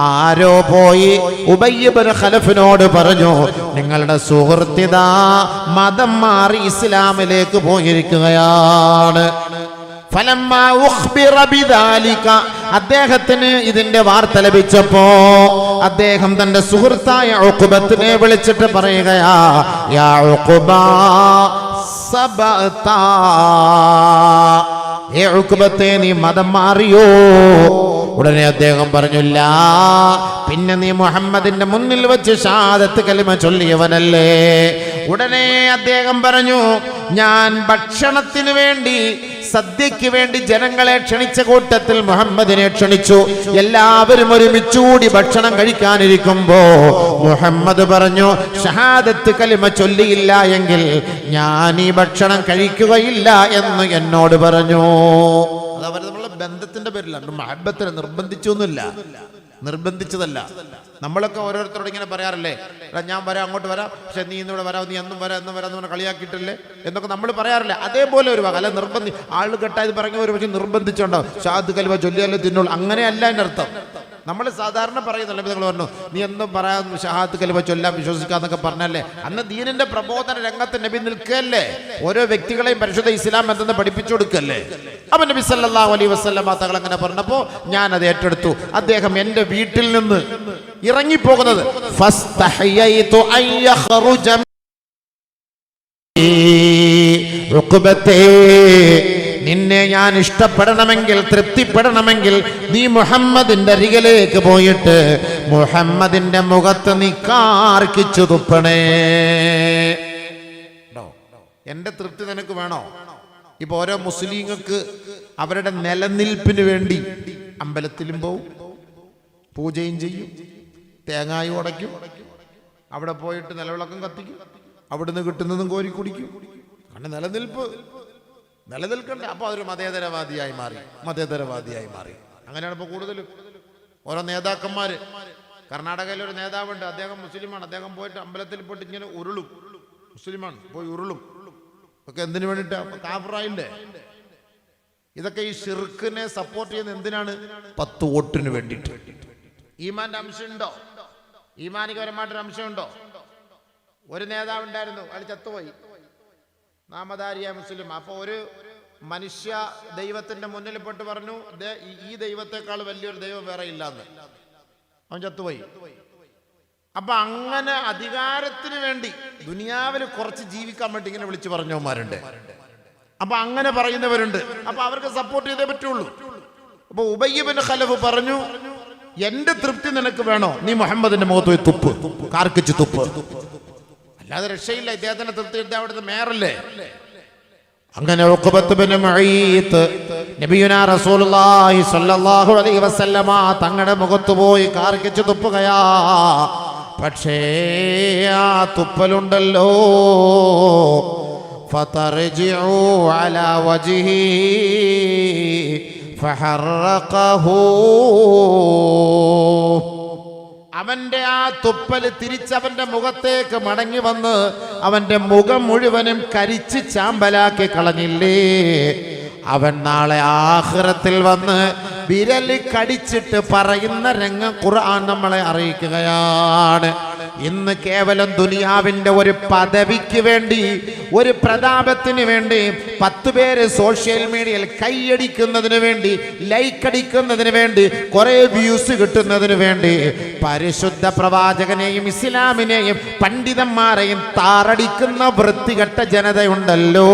ആരോ പോയി ഉബയ്യ് ഇബ്നു ഖലഫിനോട് പറഞ്ഞു, നിങ്ങളുടെ സുഹൃത്തിതാ മതം മാറി ഇസ്ലാമിലേക്ക് പോയിരിക്കുകയാണ്. ഫലമ്മാ ഉഖ്ബിറ ബിദാലിക, അദ്ദേഹത്തിന് ഇതിന്റെ വാർത്ത ലഭിച്ചപ്പോ അദ്ദേഹം തന്റെ സുഹൃത്തായ ഉഖബത്തിനെ വിളിച്ചിട്ട് പറയുകയാ, യാ ഉഖബ സബത, ഏ ഉഖബത്തെ നീ മതം മാറിയോ? ഉടനെ അദ്ദേഹം പറഞ്ഞില്ല, പിന്നെ നീ മുഹമ്മദിന്റെ മുന്നിൽ വെച്ച് ഷഹാദത്ത് കലിമ ചൊല്ലിയവനല്ലേ? ഉടനെ അദ്ദേഹം പറഞ്ഞു, ഞാൻ ഭക്ഷണത്തിന് വേണ്ടി, സദ്യക്ക് വേണ്ടി ജനങ്ങളെ ക്ഷണിച്ച കൂട്ടത്തിൽ മുഹമ്മദിനെ ക്ഷണിച്ചു. എല്ലാവരും ഒരുമിച്ചുകൂടി ഭക്ഷണം കഴിക്കാനിരിക്കുമ്പോ മുഹമ്മദ് പറഞ്ഞു, ഷഹാദത്ത് കലിമ ചൊല്ലിയില്ല എങ്കിൽ ഞാൻ ഈ ഭക്ഷണം കഴിക്കുകയില്ല എന്ന് എന്നോട് പറഞ്ഞു. അതവർ നമ്മളെ ബന്ധത്തിന്റെ പേരിലാണ്, മഹബത്തിനെ നിർബന്ധിച്ചതല്ല. നമ്മളൊക്കെ ഓരോരുത്തരോട് ഇങ്ങനെ പറയാറില്ലേ, ഞാൻ വരാം, അങ്ങോട്ട് വരാം, പക്ഷെ നീ ഇന്നിവിടെ വരാം, നീ എന്നും വരാം എന്ന് പറഞ്ഞ കളിയാക്കിയിട്ടില്ലേ എന്നൊക്കെ നമ്മൾ പറയാറില്ലേ? അതേപോലെ ഒരു അല്ല ആള് കെട്ടായത് പറഞ്ഞ ഒരു പക്ഷേ നിർബന്ധിച്ചുണ്ടോ ഷഹാദത്ത് കലിമ ചൊല്ലിയാലേ തിന്നുള്ളൂ, അങ്ങനെയല്ല എൻ്റെ അർത്ഥം. നമ്മൾ സാധാരണ പറയുന്നല്ലോ, നിങ്ങൾ പറഞ്ഞു നീ എന്നും പറയാം ഷഹാദത്ത് കലിമ ചൊല്ലാം വിശ്വസിക്കാന്നൊക്കെ പറഞ്ഞല്ലേ. അന്ന് ദീനിന്റെ പ്രബോധന രംഗത്ത് നബി നിൽക്കുകയല്ലേ, ഓരോ വ്യക്തികളെയും പരിശുദ്ധ ഇസ്ലാം എന്തെന്ന് പഠിപ്പിച്ചു കൊടുക്കല്ലേ. അപ്പൊ നബി സല്ലല്ലാഹു അലൈഹി വസല്ലമ തങ്ങൾ അങ്ങനെ പറഞ്ഞപ്പോ ഞാൻ അത് ഏറ്റെടുത്തു. അദ്ദേഹം എന്റെ വീട്ടിൽ നിന്ന് ഇറങ്ങിപ്പോകുന്നത് ഫസ്തഹയൈതു അൻ യഖറുജ ഉഖബത്തേ, നിന്നെ ഞാൻ ഇഷ്ടപ്പെടണമെങ്കിൽ, തൃപ്തിപ്പെടണമെങ്കിൽ നീ മുഹമ്മദിന്റെ അരികിലേക്ക് പോയിട്ട് മുഹമ്മദിന്റെ മുഖത്ത് നീ കാർക്കിച്ചു തുപ്പണേ. എന്റെ തൃപ്തി നിനക്ക് വേണോ? ഇപ്പൊ ഓരോ മുസ്ലിങ്ങൾക്ക് അവരുടെ നിലനിൽപ്പിന് വേണ്ടി അമ്പലത്തിലും പോവും, പൂജയും ചെയ്യും, തേങ്ങായും ഉടയ്ക്കും, അവിടെ പോയിട്ട് നിലവിളക്കം കത്തിക്കും, അവിടുന്ന് കിട്ടുന്നതും കോരി കുടിക്കും. കാരണം നിലനിൽക്കണ്ടേ. അപ്പൊ അതൊരു മതേതരവാദിയായി മാറി. അങ്ങനെയാണ് ഇപ്പൊ കൂടുതലും ഓരോ നേതാക്കന്മാര്. കർണാടകയിലെ ഒരു നേതാവുണ്ട്, അദ്ദേഹം മുസ്ലിമാണ്. അദ്ദേഹം പോയിട്ട് അമ്പലത്തിൽ പോയിട്ട് ഇങ്ങനെ ഉരുളും, മുസ്ലിമാണ്, പോയി ഉരുളും ഒക്കെ. എന്തിനു വേണ്ടിയിട്ട്? കാഫിറായില്ലേ. ഇതൊക്കെ ഈ ഷിർക്കിനെ സപ്പോർട്ട് ചെയ്യുന്ന എന്തിനാണ്? 10 വോട്ടിന് വേണ്ടിയിട്ട്. ഈമാന്റെ അംശമുണ്ടോ? ഈമാനികപരമായിട്ടൊരു അംശമുണ്ടോ? ഒരു നേതാവുണ്ടായിരുന്നു, അയാൾ ചത്തുപോയി, നാമധാരിയായ മുസ്ലിം. അപ്പൊ ഒരു മനുഷ്യ ദൈവത്തിന്റെ മുന്നിൽ പെട്ട് പറഞ്ഞു, ഈ ദൈവത്തെക്കാൾ വലിയൊരു ദൈവം വേറെ ഇല്ലാന്ന്. അവൻ ചത്തുപോയി. അപ്പൊ അങ്ങനെ അധികാരത്തിന് വേണ്ടി ദുനിയാവിൽ കുറച്ച് ജീവിക്കാൻ വേണ്ടി ഇങ്ങനെ വിളിച്ചു പറഞ്ഞവന്മാരുണ്ട്. അപ്പൊ അങ്ങനെ പറയുന്നവരുണ്ട്. അപ്പൊ അവർക്ക് സപ്പോർട്ട് ചെയ്തേ പറ്റുള്ളൂ. അപ്പൊ ഉബയ്യ് ഇബ്നു ഖലഫ് പറഞ്ഞു, എന്റെ തൃപ്തി നിനക്ക് വേണോ? നീ മുഹമ്മദിന്റെ മുഖത്ത് പോയി തുപ്പ്, കാർക്കിച്ച് തുപ്പ്, അല്ലാതെ രക്ഷയില്ല. ഇദ്ദേഹത്തിന്റെ തൃപ്തി അവിടുത്തെ മേയറല്ലേ. അങ്ങനെ ഉഖബത്ത് ബിൻ മുഈത്ത് നബിയുനാ റസൂലുള്ളാഹി സ്വല്ലല്ലാഹു അലൈഹി വസല്ലമ തങ്ങളുടെ മുഖത്ത് പോയി കാർക്കിച്ച് തുപ്പുകയാ. പക്ഷേ ആ തുപ്പലുണ്ടല്ലോ, ഫതർജിഉ അലാ വജ്ഹി ഫഹറഖഹു, അവന്റെ ആ തുപ്പൽ തിരിച്ചവന്റെ മുഖത്തേക്ക് മടങ്ങി വന്ന് അവന്റെ മുഖം മുഴുവനും കരിച്ച് ചാമ്പലാക്കി കളഞ്ഞില്ലേ? അവൻ നാളെ ആഖിറത്തിൽ വന്ന് വിരല് കടിച്ചിട്ട് പറയുന്ന രംഗം ഖുർആൻ നമ്മളെ അറിയിക്കുകയാണ്. ഇന്ന് കേവലം ദുനിയാവിന്റെ ഒരു പദവിക്ക് വേണ്ടി, ഒരു പ്രതാപത്തിന് വേണ്ടി 10 പേര് സോഷ്യൽ മീഡിയയിൽ കൈയടിക്കുന്നതിന് വേണ്ടി, ലൈക്ക് അടിക്കുന്നതിന് വേണ്ടി, കുറെ വ്യൂസ് കിട്ടുന്നതിന് വേണ്ടി പരിശുദ്ധ പ്രവാചകനെയും ഇസ്ലാമിനെയും പണ്ഡിതന്മാരെയും താറടിക്കുന്ന വൃത്തികെട്ട ജനതയുണ്ടല്ലോ,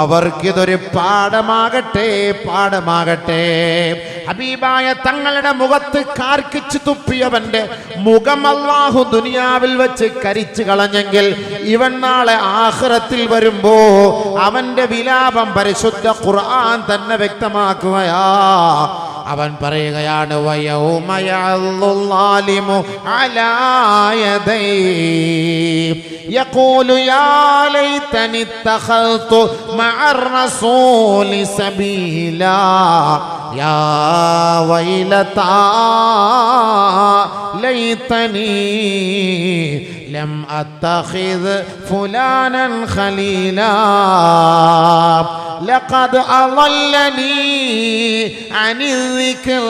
അവർക്കിതൊരു പാഠമാകട്ടെ, പാഠമാകട്ടെ. ഹബീബായ തങ്ങളുടെ മുഖത്ത് കാർക്കിച്ചു തുപ്പിയവന്റെ മുഖം അല്ലാഹു ദുനിയാവിൽ വെച്ച് കരിച്ചു കളഞ്ഞെങ്കിൽ ഇവൻ നാളെ ആഖിറത്തിൽ വരുമ്പോ അവന്റെ വിലാപം പരിശുദ്ധ ഖുർആൻ തന്നെ വ്യക്തമാക്കുകയാ. അവൻ പറയുകയാണ്, വയൗമ യഅല്ലുല്ലാലിമു അലാ യദൈഹി യഖൂലു യാ ലൈതനി ഇത്തഖൽതു മഅർ റസൂലി സബീലാ യാ വൈലതാ ലൈതനി ലം അത്തഖിദ് ഫുലാനൻ ഖലീലാ ലഖദ് അളല്ലനി അനിൽ ദിക്ർ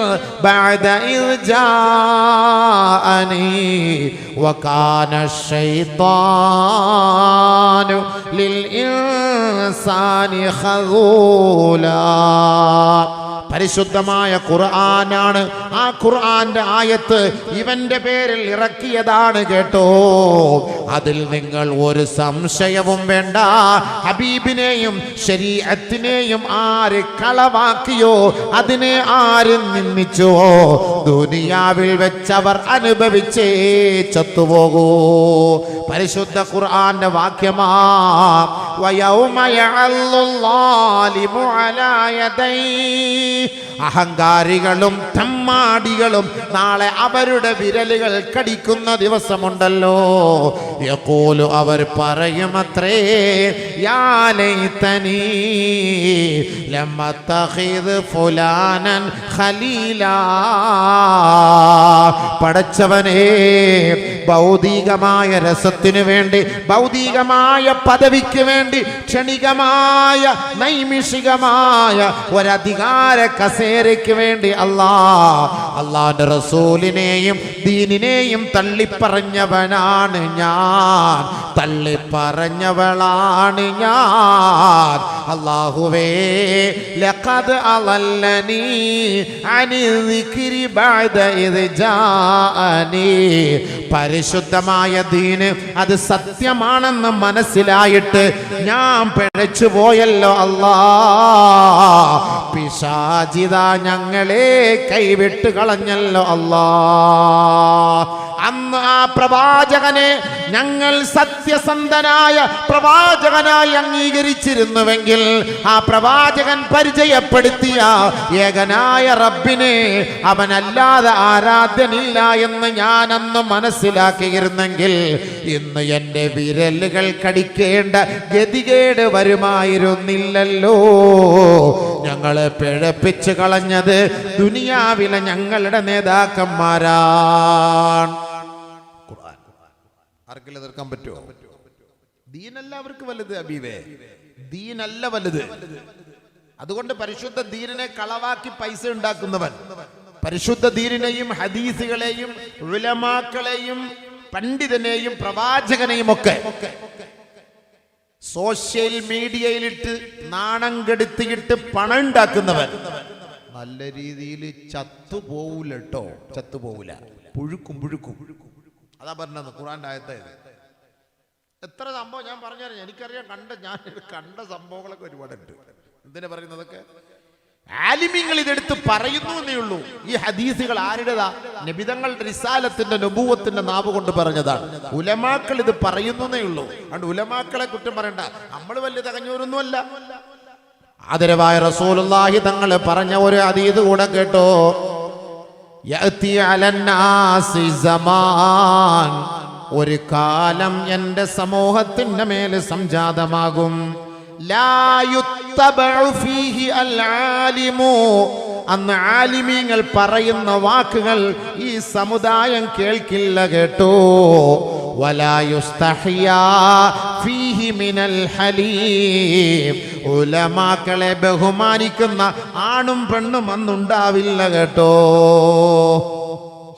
ബഅദ ഇദ് ജാഅനി വകാന അശ്ശൈത്താനു ലിൽ ഇൻസാനി ഖദൂലാ. പരിശുദ്ധമായ ഖുർആനാണ്. ആ ഖുർആന്റെ ആയത്ത് ഇവന്റെ പേരിൽ ഇറക്കിയതാണ് കേട്ടോ. അതിൽ നിങ്ങൾ ഒരു സംശയവും വേണ്ട. ഹബീബിനെയും ശരീഅത്തിനെയും ആര് കളവാക്കിയോ, അതിനെ ആര് നിന്ദിച്ചോ, ദുനിയാവിൽ വെച്ചവർ അനുഭവിച്ചേ ചത്തുപോകൂ. പരിശുദ്ധ ഖുർആന്റെ വാക്യമാ, വയൗമ യഅല്ലുല്ലാലിമു അലാ യദൈഹി. അഹങ്കാരികളും തമ്മാടികളും നാളെ അവരുടെ വിരലുകൾ കടിക്കുന്ന ദിവസമുണ്ടല്ലോ. യഖൂലു, അവർ പറയുമത്രേ, യാ ലൈതനി ലം അത്തഖിദ് ഫുലാനൻ ഖലീലാ. പടച്ചവനേ, ഭൗതികമായ രസത്തിനു വേണ്ടി, ഭൗതികമായ പദവിക്ക് വേണ്ടി, ക്ഷണികമായ നൈമിഷികമായ ഒരധികാര കസേരയ്ക്ക് വേണ്ടി അല്ലാഹുവിന്റെ റസൂലിനെയും ദീനിനെയും തള്ളിപ്പറഞ്ഞവനാണ് ഞാൻ, തള്ളിപ്പറഞ്ഞവളാണ് ഞാൻ. അല്ലാഹുവേ, ലഖദ് അളല്ലനി അനിൽ ദിക്രി ബഅദ ഇദ് ജാഅനി. പരിശുദ്ധമായ ദീന് അത് സത്യമാണെന്ന് മനസ്സിലായിട്ട് ഞാൻ പിഴച്ചു പോയല്ലോ അല്ലാ. പിശാചിത ഞങ്ങളെ കൈവിട്ട് കളഞ്ഞല്ലോ അല്ലാ. അന്ന് ആ പ്രവാചകനെ ഞങ്ങൾ സത്യസന്ധനായ പ്രവാചകനായി അംഗീകരിച്ചിരുന്നുവെങ്കിൽ, ആ പ്രവാചകൻ പരിചയപ്പെടുത്തിയ ഏകനായ റബ്ബിനെ അവനല്ലാതെ ആരാധ്യനില്ല എന്ന് ഞാൻ അന്ന് മനസ്സിലാക്കിയിരുന്നെങ്കിൽ ഇന്ന് എൻ്റെ വിരലുകൾ കടിക്കേണ്ട ഗതികേട് വരുമായിരുന്നില്ലല്ലോ. ഞങ്ങളെ പിഴപ്പിച്ച് കളഞ്ഞത് ദുനിയാവിലെ ഞങ്ങളുടെ നേതാക്കന്മാരാണ്. ആർക്കെങ്കിലും എതിർക്കാൻ പറ്റുമോ? ദീനല്ല അവർക്ക് വലുത് ഹബീബേ, ദീനല്ല വലുത്. അതുകൊണ്ട് പരിശുദ്ധ ദീനിനെ കളവാക്കി പൈസ ഉണ്ടാക്കുന്നവൻ, പരിശുദ്ധ ദീനിനെയും ഹദീസുകളെയും ഉലമാക്കളെയും പണ്ഡിതനെയും പ്രവാചകനെയും ഒക്കെ സോഷ്യൽ മീഡിയയിലിട്ട് നാണം കെടുത്തിയിട്ട് പണം ഉണ്ടാക്കുന്നവൻ നല്ല രീതിയിൽ ചത്തുപോകൂല കേട്ടോ, ചത്തുപോകൂല. പുഴുക്കും. അതാ പറഞ്ഞത് ഖുർആന്റെ ആയത്തെ. എത്ര സംഭവം ഞാൻ പറഞ്ഞാൽ എനിക്കറിയാം, ഞാൻ കണ്ട സംഭവങ്ങളൊക്കെ ഒരുപാടുണ്ട്. എന്തിനാ പറയുന്നതൊക്കെ? ആലിമീങ്ങൾ ഇതെടുത്ത് പറയുന്നു എന്നേ ഉള്ളൂ. ഈ ഹദീസുകൾ ആരുടേതാ? നബിതങ്ങളുടെ റിസാലത്തിന്റെ നബുവത്തിന്റെ നാവ് കൊണ്ട് പറഞ്ഞതാണ്. ഉലമാക്കൾ ഇത് പറയുന്നു എന്നേ ഉള്ളൂ. അതുകൊണ്ട് ഉലമാക്കളെ കുറ്റം പറയണ്ട. നമ്മൾ വലിയ തകഞ്ഞൂരൊന്നുമല്ല. ആദരവായ റസൂലുള്ളാഹി തങ്ങൾ പറഞ്ഞ ഒരു ഹദീസ് കൂടെ കേട്ടോ. യഅതി അലന്നാസി സമാൻ, ഒരു കാലം എൻ്റെ സമൂഹത്തിന്റെ മേൽ സംജാതമാകും. ലാ യുത്തബഉ ഫീഹി അൽ ആലിമു, അന്ന് ആലിമീങ്ങൾ പറയുന്ന വാക്കുകൾ ഈ സമുദായം കേൾക്കില്ല കേട്ടോ. വലാ യുസ്തഹിയാ ഫീഹി മിനൽ ഹലീം, ഉലമാക്കളെ ബഹുമാനിക്കുന്ന ആണും പെണ്ണും അന്നുണ്ടാവില്ല കേട്ടോ.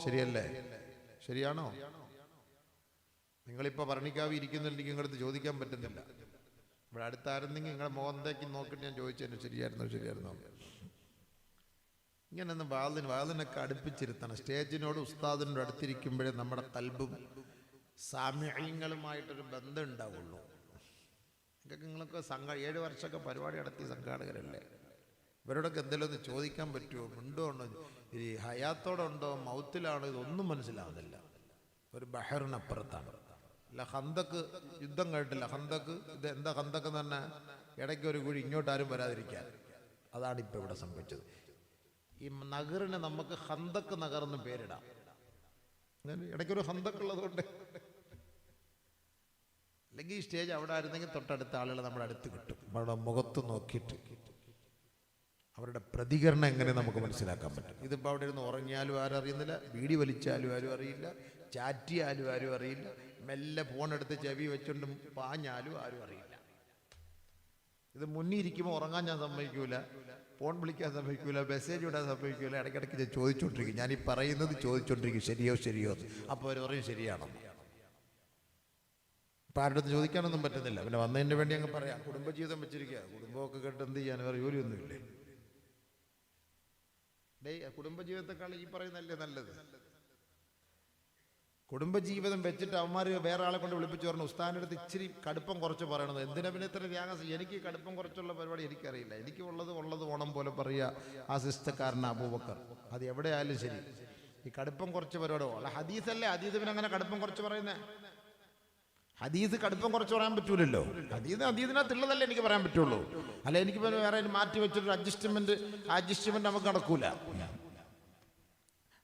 ശരിയല്ലേ? ശരിയാണോ? നിങ്ങളിപ്പോ ഭരണിക്കാവി ഇരിക്കുന്നുണ്ടെങ്കിൽ നിങ്ങളടുത്ത് ചോദിക്കാൻ പറ്റുന്നില്ല. ഇവിടെ അടുത്തായിരുന്നെങ്കിൽ നിങ്ങളെ മോഹന്തേക്ക് നോക്കിയിട്ട് ഞാൻ ചോദിച്ചതിന് ശരിയായിരുന്നു. ഇങ്ങനൊന്നും വാതിനൊക്കെ അടുപ്പിച്ചിരുത്തണം. സ്റ്റേജിനോട് ഉസ്താദിനോട് അടുത്തിരിക്കുമ്പോഴേ നമ്മുടെ കൽബും സാമ്യങ്ങളുമായിട്ടൊരു ബന്ധം ഉണ്ടാവുള്ളൂ. നിങ്ങളൊക്കെ 7 വർഷമൊക്കെ പരിപാടി നടത്തിയ സംഘാടകരല്ലേ? ഇവരോടൊക്കെ എന്തെങ്കിലും ഒന്ന് ചോദിക്കാൻ പറ്റുമോ? ഉണ്ടോ ഈ ഹയാത്തോടുണ്ടോ മൗത്തിലാണോ? ഇതൊന്നും മനസ്സിലാവുന്നില്ല. ഒരു ബഹറിനപ്പുറത്താണ്. അല്ല, ഹന്തക്ക് യുദ്ധം കേട്ടില്ല. ഹന്തക്ക് ഇത് എന്താ? ഹന്തക്ക് എന്ന് പറഞ്ഞാൽ ഇടയ്ക്ക് ഒരു കുഴി, ഇങ്ങോട്ടാരും വരാതിരിക്കാൻ. അതാണ് ഇപ്പം ഇവിടെ സംഭവിച്ചത്. ഈ നഗറിന് നമുക്ക് ഹന്തക്ക് നഗറെന്ന് പേരിടാം. ഇടയ്ക്കൊരു ഹന്തക്കുള്ളതുകൊണ്ട്. അല്ലെങ്കിൽ ഈ സ്റ്റേജ് അവിടെ ആയിരുന്നെങ്കിൽ തൊട്ടടുത്ത ആളുകൾ നമ്മുടെ അടുത്ത് കിട്ടും. അവരുടെ മുഖത്ത് നോക്കിയിട്ട് അവരുടെ പ്രതികരണം എങ്ങനെ നമുക്ക് മനസ്സിലാക്കാൻ പറ്റും. ഇതിപ്പോൾ അവിടെ ഇരുന്ന് ഉറങ്ങിയാലും ആരും അറിയുന്നില്ല, ബീഡി വലിച്ചാലും ആരും അറിയില്ല, ചാറ്റിയാലും ആരും അറിയില്ല, മെല്ലെ ഫോണെടുത്ത് ചെവി വെച്ചുകൊണ്ട് പാഞ്ഞാലും ആരും അറിയില്ല. ഇത് മുന്നിൽ ഇരിക്കുമ്പോൾ ഉറങ്ങാൻ ഞാൻ സമ്മതിക്കൂല, ഫോൺ വിളിക്കാൻ സമ്മതിക്കൂല, മെസ്സേജ് വിടാൻ സമ്മതിക്കൂല. ഇടയ്ക്കിടയ്ക്ക് ഞാൻ ചോദിച്ചുകൊണ്ടിരിക്കും. ഞാൻ ഈ പറയുന്നത് ചോദിച്ചുകൊണ്ടിരിക്കും, ശരിയോ. അപ്പോൾ അവർ പറയും ശരിയാണോ. ഇപ്പം ആരുടെ അടുത്ത് ചോദിക്കാനൊന്നും പറ്റുന്നില്ല. പിന്നെ വന്നതിന് വേണ്ടി അങ്ങ് പറയാം. കുടുംബജീവിതം വെച്ചിരിക്കുക. കുടുംബമൊക്കെ കേട്ട് എന്ത് ചെയ്യാൻ? വേറെ ജോലിയൊന്നുമില്ലേ? കുടുംബജീവിതത്തെക്കാൾ ഈ പറയുന്നല്ലേ നല്ലത്. കുടുംബജീവിതം വെച്ചിട്ട് അവന്മാർ വേറെ ആളെ കൊണ്ട് വിളിപ്പിച്ച് പറഞ്ഞു ഉസ്താദിൻ്റെ അടുത്ത് ഇച്ചിരി കടുപ്പം കുറച്ച് പറയണത്. എന്തിനാ പിന്നെ ഇത്ര ത്യാഗം? എനിക്ക് കടുപ്പം കുറച്ചുള്ള പരിപാടി എനിക്കറിയില്ല. എനിക്ക് ഉള്ളത് ഓണം പോലെ പറയുക. ആ സിസ്റ്റക്കാരനാ അബൂബക്കർ. അത് എവിടെയായാലും ശരി, ഈ കടുപ്പം കുറച്ച് പരിപാടിയോ അല്ല. ഹദീസല്ലേ, ഹദീസ് പിന്നെ അങ്ങനെ കടുപ്പം കുറച്ച് പറയുന്നേ? ഹദീസ് കടുപ്പം കുറച്ച് പറയാൻ പറ്റൂലല്ലോ. ഹദീസിനകത്തുള്ളതല്ലേ എനിക്ക് പറയാൻ പറ്റുള്ളൂ. അല്ല, എനിക്ക് വേറെ മാറ്റി വെച്ചൊരു അഡ്ജസ്റ്റ്മെന്റ് നമുക്ക് നടക്കൂല.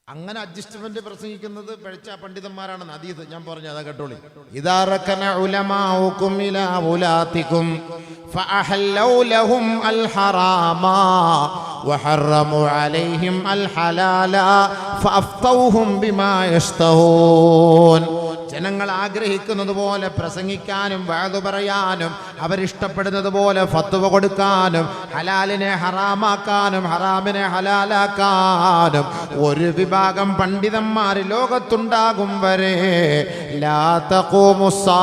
അങ്ങനെ അഡ്ജസ്റ്റ്മെന്റ് പ്രസംഗിക്കുന്നത് പഴച്ച പണ്ഡിതന്മാരാണെന്ന് ഹദീസ് ഞാൻ പറഞ്ഞു. അതാ കേട്ടോളി. ഇദാ റകന ഉലമാഉകും ഇലാ ഉലാതികും ഫഅഹല്ലൗ ലഹും അൽ ഹറാമാ വഹറമു അലൈഹിം അൽ ഹലാലാ ഫഅഫ്തൗഹും ബിമാ യശ്തഹൂൻ. ജനങ്ങൾ ആഗ്രഹിക്കുന്നത് പോലെ പ്രസംഗിക്കാനും വഅദ് പറയാനും അവരിഷ്ടപ്പെടുന്നത് പോലെ ഫത്വ കൊടുക്കാനും ഹലാലിനെ ഹറാമാക്കാനും ഹറാമിനെ ഹലാലാക്കാനും ഒരു വിഭാഗം പണ്ഡിതന്മാർ ലോകത്തുണ്ടാകും വരെ ലാ തഖൂമുസ്സാ,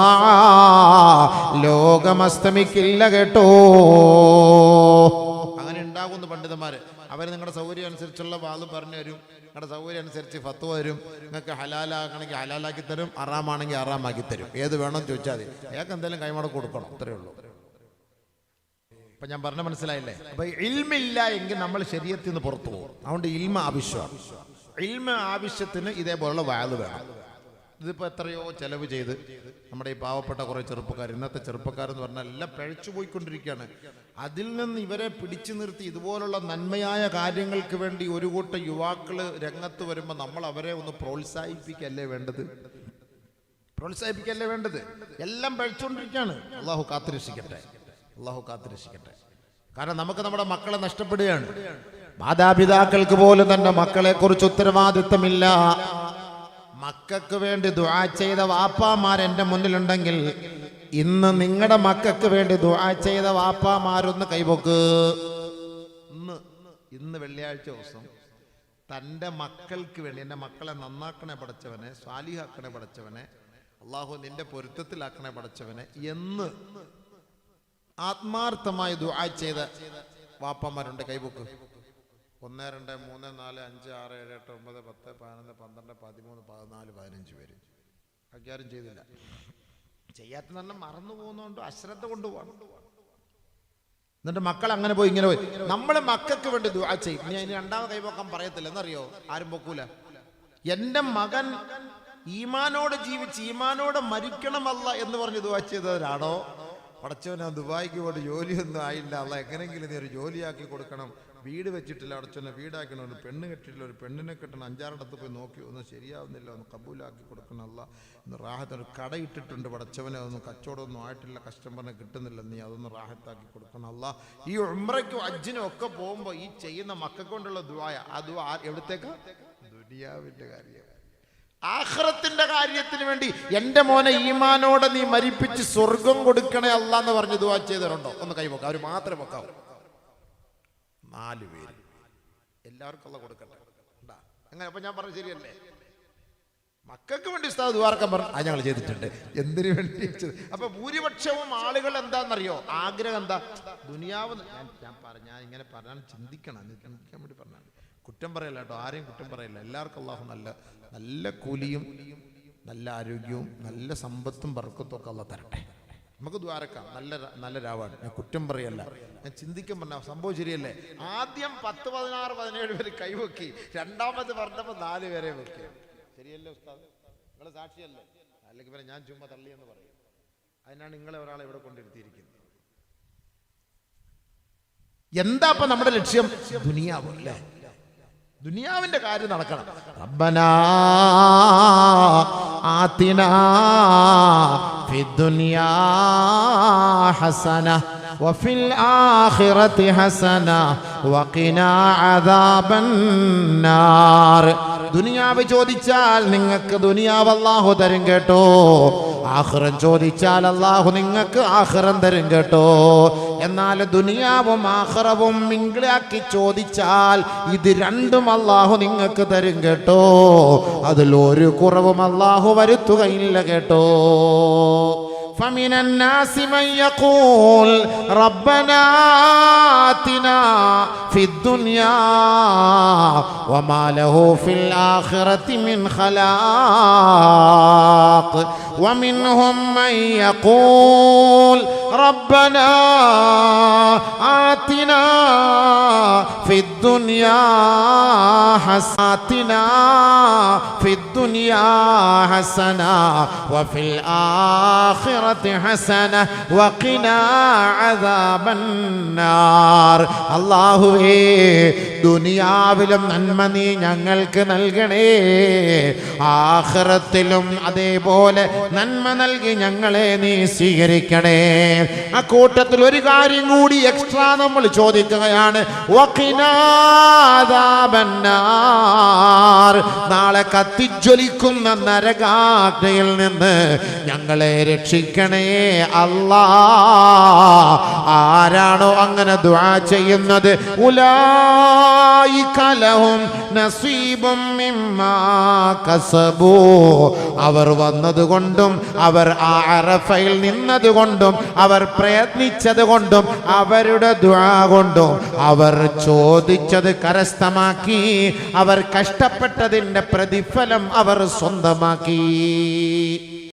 ലോകം അസ്തമിക്കില്ല കേട്ടോ. അങ്ങനെ ഉണ്ടാകുന്നു പണ്ഡിതന്മാര്. അവർ നിങ്ങളുടെ സൗകര്യം അനുസരിച്ചുള്ള വാദം പറഞ്ഞു തരും, നിങ്ങളുടെ സൗകര്യം അനുസരിച്ച് ഫത്വ തരും. നിങ്ങൾക്ക് ഹലാലാക്കണമെങ്കിൽ ഹലാലാക്കി തരും, ഹറാമാണെങ്കിൽ ഹറാമാക്കി തരും. ഏത് വേണമെന്ന് ചോദിച്ചാൽ മതി. അയാൾക്ക് എന്തെങ്കിലും കൈമടക്ക് കൊടുക്കണം, അത്രയേ ഉള്ളൂ. ഇപ്പൊ ഞാൻ പറഞ്ഞ മനസ്സിലായില്ലേ? അപ്പൊ ഇൽമില്ല എങ്കിൽ നമ്മൾ ശരീഅത്തിൽ നിന്ന് പുറത്തു പോകും. അതുകൊണ്ട് ഇൽമ ആവശ്യമാണ്. ഇൽമ ആവശ്യത്തിന് ഇതേപോലുള്ള വാദ് വേണം. ഇതിപ്പോൾ എത്രയോ ചെലവ് ചെയ്ത് നമ്മുടെ ഈ പാവപ്പെട്ട കുറേ ചെറുപ്പക്കാർ, ഇന്നത്തെ ചെറുപ്പക്കാരെന്ന് പറഞ്ഞാൽ എല്ലാം പഴച്ചു പോയിക്കൊണ്ടിരിക്കുകയാണ്. അതിൽ നിന്ന് ഇവരെ പിടിച്ചു നിർത്തി ഇതുപോലുള്ള നന്മയായ കാര്യങ്ങൾക്ക് വേണ്ടി ഒരു കൂട്ടം യുവാക്കൾ രംഗത്ത് വരുമ്പോൾ നമ്മൾ അവരെ ഒന്ന് പ്രോത്സാഹിപ്പിക്കല്ലേ വേണ്ടത്? എല്ലാം പഴിച്ചുകൊണ്ടിരിക്കുകയാണ്. അള്ളാഹു കാത്തുരക്ഷിക്കട്ടെ. കാരണം നമുക്ക് നമ്മുടെ മക്കളെ നഷ്ടപ്പെടുകയാണ്. മാതാപിതാക്കൾക്ക് പോലും തന്നെ മക്കളെ കുറിച്ച് ഉത്തരവാദിത്തമില്ല. മക്കൾക്ക് വേണ്ടി ദുആ ചെയ്ത വാപ്പാമാർ എൻ്റെ മുന്നിലുണ്ടെങ്കിൽ ഇന്ന് നിങ്ങളുടെ മക്കൾക്ക് വേണ്ടി ദുആ ചെയ്ത വാപ്പാമാരൊന്ന് കൈപൊക്ക്. ഇന്ന് വെള്ളിയാഴ്ച ദിവസം തൻ്റെ മക്കൾക്ക് വേണ്ടി, എൻ്റെ മക്കളെ നന്നാക്കണേ പടച്ചവനെ, സ്വാലിഹാക്കണേ പടച്ചവനെ, അള്ളാഹു നിന്റെ പൊരുത്തത്തിലാക്കണേ പടച്ചവനെ എന്ന് ആത്മാർത്ഥമായി ദുആ ചെയ്ത വാപ്പാമാരുണ്ട്. കൈപൊക്ക്. 1 2 3 4 5 6 7 8 9 10 11 12 13 14 15 പേര്. ആരും ചെയ്തില്ല. ചെയ്യാത്ത തന്നെ മറന്നു പോകുന്നതുകൊണ്ട് അശ്രദ്ധ കൊണ്ടുപോകണം. എന്നിട്ട് മക്കൾ അങ്ങനെ പോയി ഇങ്ങനെ പോയി. നമ്മൾ മക്കൾക്ക് വേണ്ടി ദുആ ചെയ്യും. ഇനി അതിന് രണ്ടാമത് കൈവക്കാൻ പറയത്തില്ല, എന്നറിയോ? ആരും പൊക്കൂല. എൻ്റെ മകൻ ഈമാനോട് ജീവിച്ച് ഈമാനോട് മരിക്കണമല്ല എന്ന് പറഞ്ഞ് ദുആ ചെയ്തവരാണോ? പടച്ചവനെ ദുബായിക്ക് പോയിട്ട് ജോലിയൊന്നും ആയില്ല, അല്ല എങ്ങനെയെങ്കിലും നീ ഒരു ജോലിയാക്കി കൊടുക്കണം. വീട് വെച്ചിട്ടില്ല, പടച്ചവനെ വീടാക്കണം. ഒരു പെണ്ണ് കെട്ടിട്ടില്ല, ഒരു പെണ്ണിനെ കെട്ടണം. 5-6 പോയി നോക്കി, ഒന്നും ശരിയാവുന്നില്ല, ഒന്ന് കബൂലാക്കി കൊടുക്കണം. അല്ല ഒന്ന് റാഹത്ത്. ഒരു കട ഇട്ടിട്ടുണ്ട് പടച്ചവനെ, അതൊന്നും കച്ചവടമൊന്നും ആയിട്ടില്ല, കസ്റ്റമറിനെ കിട്ടുന്നില്ല, നീ അതൊന്ന് റാഹത്താക്കി കൊടുക്കണം. അല്ല ഈ ഉംറയ്ക്കും ഹജ്ജിനും ഒക്കെ പോകുമ്പോൾ ഈ ചെയ്യുന്ന മക്കൾക്ക് കൊണ്ടുള്ള ദുആയ, ആ ദുആ എവിടത്തേക്കാ? ദുനിയാവിൻ്റെ കാര്യം, ആഖിറത്തിന്റെ കാര്യത്തിന് വേണ്ടി. എൻ്റെ മോനെ ഈമാനോടെ നീ മരിപ്പിച്ച് സ്വർഗം കൊടുക്കണേ അല്ലാ എന്ന് പറഞ്ഞ് ദുആ ചെയ്തവരുണ്ടോ? ഒന്ന് കൈവക്കാം. അവർ മാത്രമേ വെക്കാവൂ. 4 പേര്. എല്ലാവർക്കും അല്ലാഹ് കൊടുക്കട്ടെ. അങ്ങനെ അപ്പൊ ഞാൻ പറഞ്ഞു ശരിയല്ലേ? മക്കൾക്ക് വേണ്ടി ഉസ്താദ് ദുആർക്കാൻ പറഞ്ഞു, അത് ഞങ്ങൾ ചെയ്തിട്ടുണ്ട്. എന്തിനു വേണ്ടി? അപ്പൊ ഭൂരിപക്ഷവും ആളുകൾ എന്താണെന്നറിയോ? ആഗ്രഹം എന്താ? ദുനിയാവ്. ഞാൻ ഇങ്ങനെ പറയാൻ ചിന്തിക്കാൻ വേണ്ടി പറഞ്ഞാണ്. കുറ്റം പറയല്ല കേട്ടോ, ആരെയും കുറ്റം പറയില്ല. എല്ലാവർക്കും അല്ലാഹു നല്ല കൂലിയും നല്ല ആരോഗ്യവും നല്ല സമ്പത്തും ബർക്കത്തും ഒക്കെ അല്ലാഹ് തരട്ടെ. നമുക്ക് ദ്വാരക്കാം. നല്ല രാവാണ്, ഞാൻ കുറ്റം പറയല്ല, ഞാൻ ചിന്തിക്കാൻ പറഞ്ഞ സംഭവം ശരിയല്ലേ? ആദ്യം 10, 16, 17 പേര് കൈവക്കി, രണ്ടാമത് പറഞ്ഞപ്പോൾ 4 പേരെ വെക്കി. ശരിയല്ലേ ഉസ്താദ്? നിങ്ങൾ സാക്ഷിയല്ലേ? അല്ലെങ്കിൽ പിന്നെ ഞാൻ ചുമ്മാ തള്ളിയെന്ന് പറയും. അതിനാണ് നിങ്ങളെ ഒരാളെ ഇവിടെ കൊണ്ടിരുത്തിയിരിക്കുന്നത്. എന്താ ഇപ്പൊ നമ്മുടെ ലക്ഷ്യം? ദുനിയാവ് അല്ലേ? ദുനിയാവിന്റെ കാര്യം നടക്കണം. റബ്ബനാ ആതിനാ ഫിദ്ദുനിയാ ഹസന വഫിൽ ആഖിറതി ഹസന വഖിനാ അദാബന്നാർ. ദുനിയാവ് ചോദിച്ചാൽ നിങ്ങൾക്ക് ദുനിയാവ് അല്ലാഹു തരും കേട്ടോ. ആഖിറം ചോദിച്ചാൽ അല്ലാഹു നിങ്ങൾക്ക് ആഖിറം തരും കേട്ടോ. എന്നാൽ ദുനിയാവും ആഖിറവും മിങ്കിളാക്കി ചോദിച്ചാൽ ഇത് രണ്ടും അല്ലാഹു നിങ്ങൾക്ക് തരും കേട്ടോ. അതിലൊരു കുറവും അല്ലാഹു വരുത്തുകയില്ല കേട്ടോ. فمن الناس من يقول ربنا آتنا في الدنيا وما له في الآخرة من خلاق ومنهم من يقول ربنا آتنا في الدنيا حسنة في الدنيا حسنة وفي الآخرة حسنة وقنا عذاب النار. അല്ലാഹുവേ, ദുനിയാവിലും നന്മ നീ ഞങ്ങൾക്ക് നൽകണേ, ആഖിറത്തിലും അതേപോലെ നന്മ നൽകി ഞങ്ങളെ നീ സ്വീകരിക്കണേ. ആ കൂട്ടത്തിൽ ഒരു കാര്യം കൂടി എക്സ്ട്രാ നമ്മൾ ചോദിക്കുകയാണ്. വഖിനാ അദാബന്നാർ. നാളെ കത്തിജ്വലിക്കുന്ന നരകാഗ്നിയിൽ നിന്ന് ഞങ്ങളെ രക്ഷിക്കണേ അല്ലാ. ആരാണോ അങ്ങനെ ദുആ ചെയ്യുന്നത്, ഉലൈക ലഹും നസീബും മിമ്മാ കസബൂ. അവർ വന്നതുകൊണ്ടും അവർ അറഫയിൽ നിന്നതുകൊണ്ടും അവർ പ്രയത്നിച്ചത് കൊണ്ടും അവരുടെ ദുആ കൊണ്ടും അവർ ചോദിച്ചത് കരസ്ഥമാക്കി. അവർ കഷ്ടപ്പെട്ടതിൻ്റെ പ്രതിഫലം അവർ സ്വന്തമാക്കി.